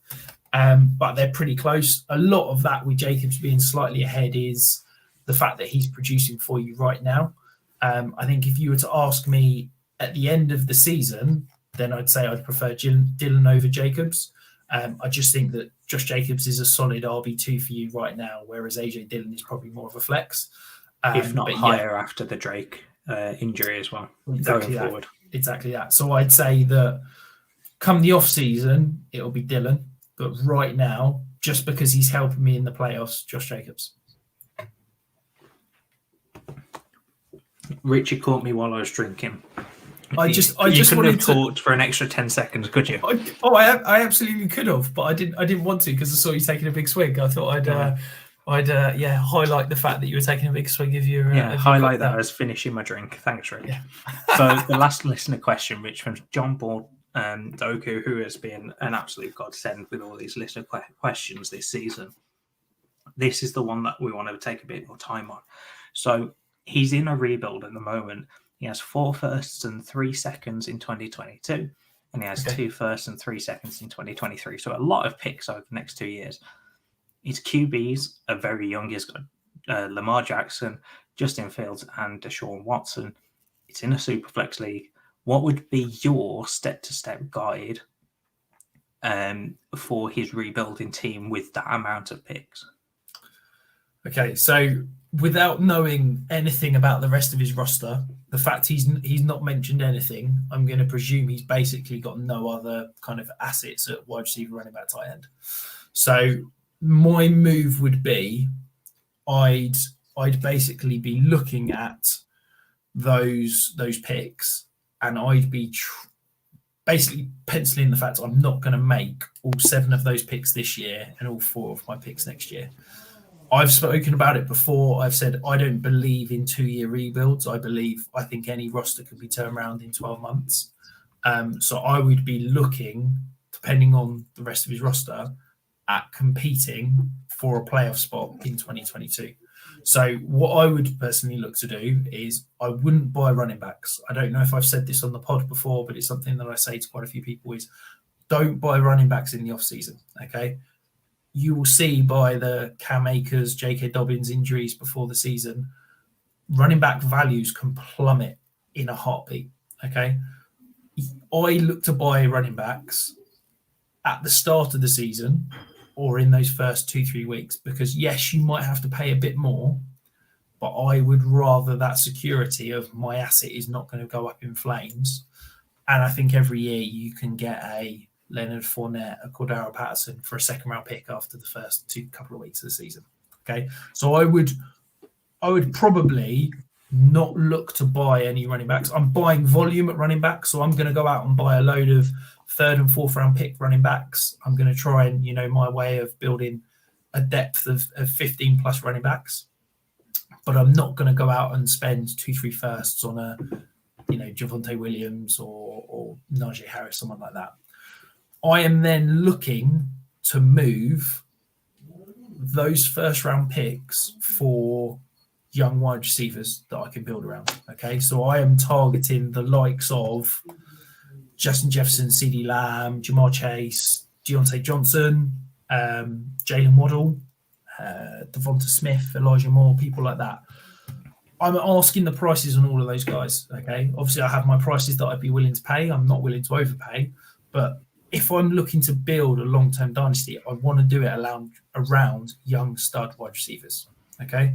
But they're pretty close. A lot of that with Jacobs being slightly ahead is the fact that he's producing for you right now. I think if you were to ask me at the end of the season, then I'd say I'd prefer Dylan over Jacobs. I just think that Josh Jacobs is a solid RB2 for you right now, whereas AJ Dillon is probably more of a flex. If not higher after the Drake injury as well, going forward. Exactly that. So I'd say that Come the off season, it'll be Dylan. But right now, just because he's helping me in the playoffs, Josh Jacobs. Richard caught me while I was drinking. I you just couldn't wanted have talked for an extra 10 seconds, could you? I absolutely could have, but I didn't want to because I saw you taking a big swig. I thought I'd highlight the fact that you were taking a big swig of your highlight that as finishing my drink. Thanks, Rich. Yeah. So the last listener question, Rich, from John Ball Doku, who has been an absolute godsend with all these listener questions this season. This is the one that we want to take a bit more time on. So he's in a rebuild at the moment. He has 4 firsts and 3 seconds in 2022, and he has 2 firsts and 3 seconds in 2023. So a lot of picks over the next 2 years. His QBs are very young. He's got Lamar Jackson, Justin Fields, and Deshaun Watson. It's in a Superflex league. What would be your step-to-step guide for his rebuilding team with that amount of picks? Okay, so without knowing anything about the rest of his roster, the fact he's not mentioned anything, I'm going to presume he's basically got no other kind of assets at wide receiver, running back, tight end. So my move would be, I'd basically be looking at those picks, and I'd be basically penciling the fact I'm not going to make all 7 of those picks this year and all 4 of my picks next year. I've spoken about it before. I've said I don't believe in 2-year rebuilds. I think any roster can be turned around in 12 months. So I would be looking, depending on the rest of his roster, at competing for a playoff spot in 2022. So what I would personally look to do is I wouldn't buy running backs. I don't know if I've said this on the pod before, but it's something that I say to quite a few people is don't buy running backs in the off season. Okay. You will see by the Cam Akers, J.K. Dobbins injuries before the season, running back values can plummet in a heartbeat. Okay. I look to buy running backs at the start of the season or in those first 2-3 weeks, because yes, you might have to pay a bit more, but I would rather that security of my asset is not going to go up in flames. And I think every year you can get a Leonard Fournette, a Cordell Patterson for a second round pick after the first couple of weeks of the season. Okay. So I would probably not look to buy any running backs. I'm buying volume at running back. So I'm going to go out and buy a load of 3rd and 4th round pick running backs. I'm going to try and, my way of building a depth of 15 plus running backs, but I'm not going to go out and spend 2-3 firsts on a, Javonte Williams or Najee Harris, someone like that. I am then looking to move those first round picks for young wide receivers that I can build around. Okay. So I am targeting the likes of Justin Jefferson, CeeDee Lamb, Jamar Chase, Deontay Johnson, Jaylen Modder, Devonta Smith, Elijah Moore, people like that. I'm asking the prices on all of those guys. Okay. Obviously I have my prices that I'd be willing to pay. I'm not willing to overpay, but if I'm looking to build a long-term dynasty, I want to do it around young stud wide receivers. Okay.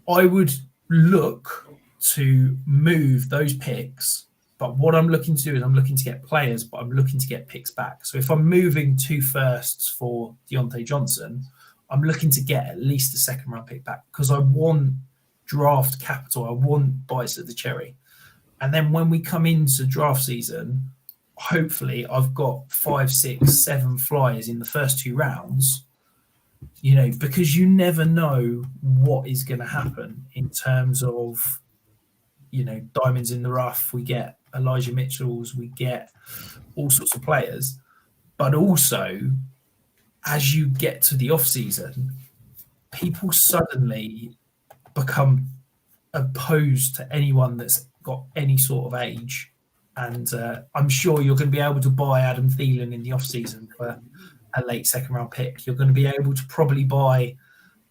I would look to move those picks, but what I'm looking to do is I'm looking to get players, but I'm looking to get picks back. So if I'm moving 2 firsts for Deontay Johnson, I'm looking to get at least a 2nd round pick back because I want draft capital. I want bites at the cherry. And then when we come into draft season, hopefully I've got 5, 6, 7 flyers in the first 2 rounds, because you never know what is going to happen in terms of, diamonds in the rough. We get Elijah Mitchells, we get all sorts of players, but also as you get to the off season, people suddenly become opposed to anyone that's got any sort of age. And I'm sure you're going to be able to buy Adam Thielen in the offseason for a late 2nd round pick. You're going to be able to probably buy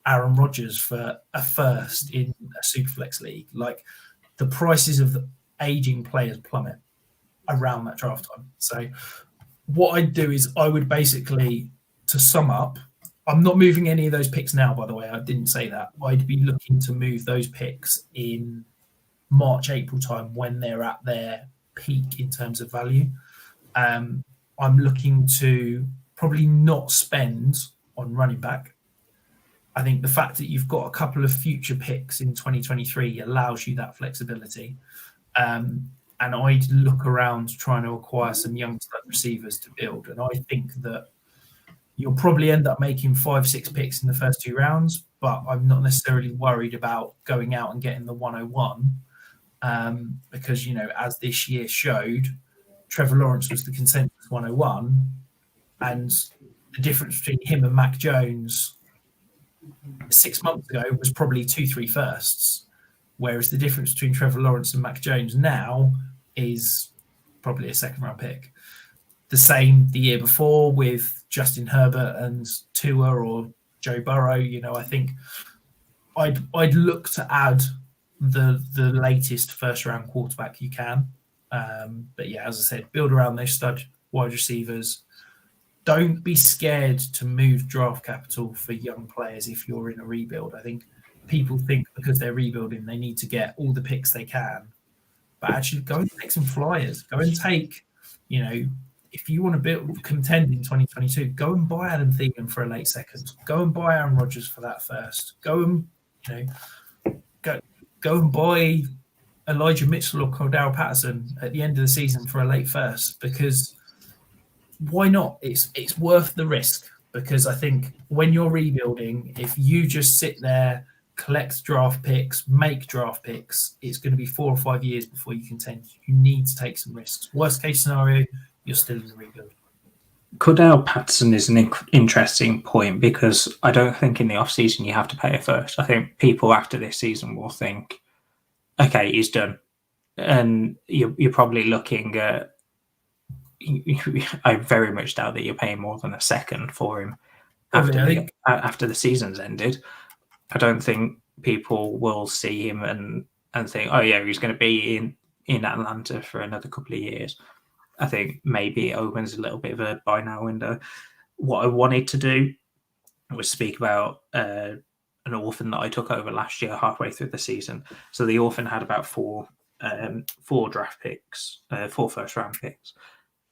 Aaron Rodgers for a first in a Superflex league. Like the prices of the aging players plummet around that draft time. So what I'd do is I would basically, to sum up, I'm not moving any of those picks now, by the way. I didn't say that. I'd be looking to move those picks in March, April time when they're at their peak in terms of value. I'm looking to probably not spend on running back. I think the fact that you've got a couple of future picks in 2023 allows you that flexibility. And I'd look around trying to acquire some young stud receivers to build. And I think that you'll probably end up making 5-6 picks in the first 2 rounds, but I'm not necessarily worried about going out and getting the 101 because, as this year showed, Trevor Lawrence was the consensus 101, and the difference between him and Mac Jones 6 months ago was probably 2-3 firsts, whereas the difference between Trevor Lawrence and Mac Jones now is probably a second-round pick. The same the year before with Justin Herbert and Tua or Joe Burrow. I think I'd look to add the latest first-round quarterback you can. But yeah, as I said, build around those stud wide receivers. Don't be scared to move draft capital for young players if you're in a rebuild. I think people think because they're rebuilding, they need to get all the picks they can. But actually, go and take some flyers. Go and take, if you want to build contend in 2022, go and buy Adam Thielen for a late second. Go and buy Aaron Rodgers for that first. Go and, go and buy Elijah Mitchell or Cordell Patterson at the end of the season for a late first, because why not? It's worth the risk, because I think when you're rebuilding, if you just sit there, collect draft picks, make draft picks, it's going to be 4 or 5 years before you contend. You need to take some risks. Worst case scenario, you're still in the rebuild. Cordell Patterson is an interesting point, because I don't think in the offseason you have to pay a first. I think people after this season will think, okay, he's done. And you're probably looking at, I very much doubt that you're paying more than a second for him after the season's ended. I don't think people will see him and think, oh yeah, he's going to be in Atlanta for another couple of years. I think maybe it opens a little bit of a buy now window. What I wanted to do was speak about an orphan that I took over last year halfway through the season. So the orphan had about four draft picks, 4 first-round picks.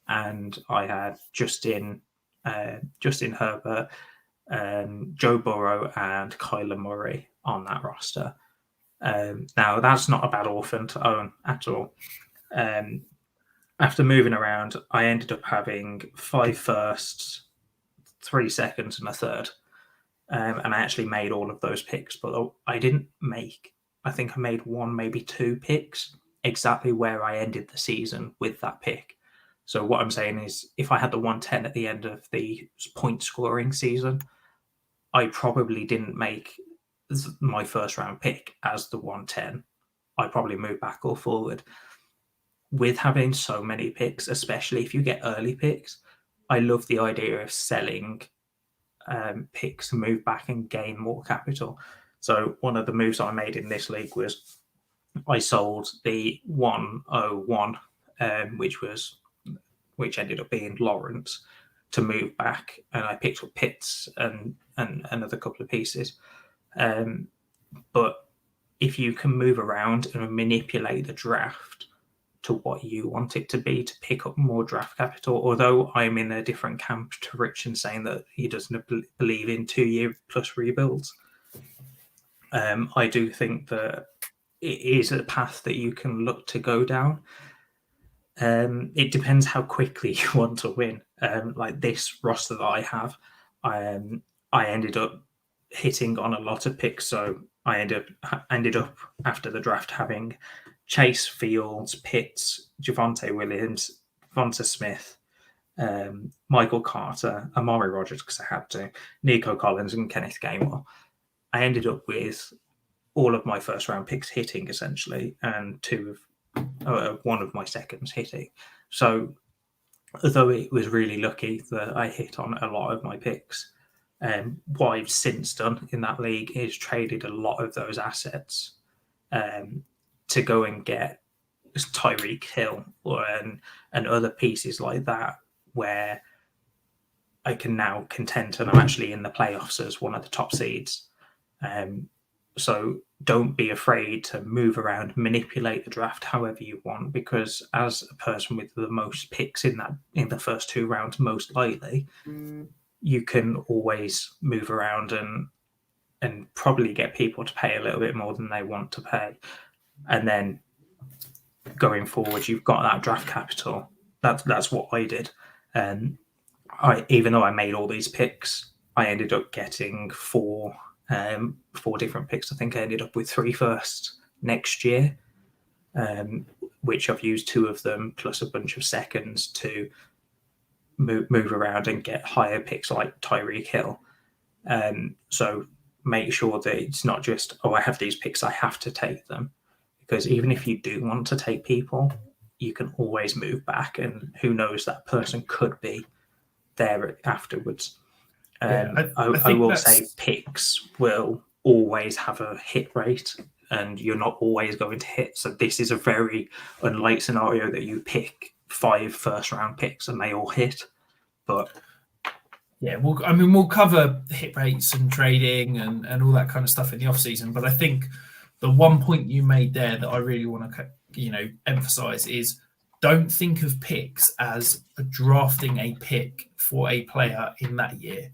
And I had Justin Herbert, Joe Burrow, and Kyler Murray on that roster. Now, that's not a bad orphan to own at all. After moving around, I ended up having 5 firsts, 3 seconds, and a third. And I actually made all of those picks, but I didn't make, I think I made 1, maybe 2 picks exactly where I ended the season with that pick. So what I'm saying is, if I had the 110 at the end of the point scoring season, I probably didn't make my first round pick as the 110. I probably moved back or forward. With having so many picks, especially if you get early picks, I love the idea of selling picks to move back and gain more capital. So one of the moves I made in this league was I sold the 101, which ended up being Lawrence, to move back, and I picked up Pitts and another couple of pieces. But if you can move around and manipulate the draft to what you want it to be to pick up more draft capital, although I'm in a different camp to Rich and saying that he doesn't believe in 2-year plus rebuilds, I do think that it is a path that you can look to go down. It depends how quickly you want to win. Like this roster that I have, I ended up hitting on a lot of picks. So I ended up after the draft having Chase, Fields, Pitts, Javonte Williams, Vonta Smith, Michael Carter, Amari Rodgers because I had to, Nico Collins, and Kenneth Gainwell. I ended up with all of my first round picks hitting essentially, and one of my seconds hitting. So although it was really lucky that I hit on a lot of my picks, what I've since done in that league is traded a lot of those assets to go and get Tyreek Hill and other pieces like that, where I can now contend and I'm actually in the playoffs as one of the top seeds. So don't be afraid to move around, manipulate the draft however you want, because as a person with the most picks in the first 2 rounds, most likely, you can always move around and probably get people to pay a little bit more than they want to pay. And then going forward, you've got that draft capital. That's what I did. And even though I made all these picks, I ended up getting 4 different picks. I think I ended up with 3 firsts next year, which I've used 2 of them plus a bunch of seconds to move around and get higher picks like Tyreek Hill. So make sure that it's not just, I have these picks, I have to take them. Because even if you do want to take people, you can always move back, and who knows, that person could be there afterwards. I will say picks will always have a hit rate, and you're not always going to hit. So this is a very unlike scenario that you pick 5 first-round picks and they all hit. But yeah, we'll cover hit rates and trading and all that kind of stuff in the off-season. But I think the one point you made there that I really want to emphasize is, don't think of picks as drafting a pick for a player in that year.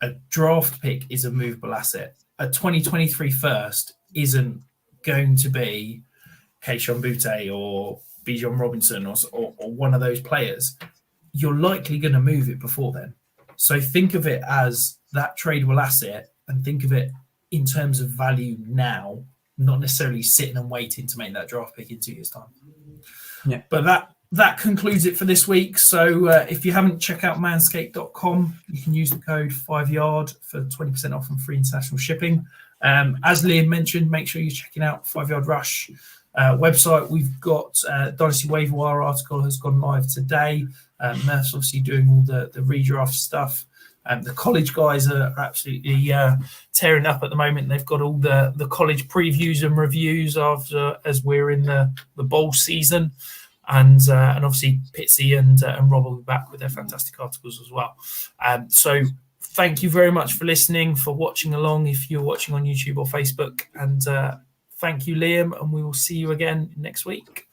A draft pick is a movable asset. A 2023 first isn't going to be Keishon Butte or Bijan Robinson or one of those players. You're likely going to move it before then. So think of it as that tradable asset, and think of it in terms of value now, not necessarily sitting and waiting to make that draft pick in 2 years' time. Yeah. But that concludes it for this week. So if you haven't checked out manscaped.com, you can use the code 5yard for 20% off and free international shipping. As Liam mentioned, make sure you're checking out 5 Yard Rush website. We've got Dynasty Waiver Wire article has gone live today. Murph's obviously doing all the redraft stuff. The college guys are absolutely tearing up at the moment. They've got all the college previews and reviews as we're in the bowl season. And obviously Pitsy and Rob will be back with their fantastic articles as well. So thank you very much for listening, for watching along if you're watching on YouTube or Facebook. And thank you, Liam, and we will see you again next week.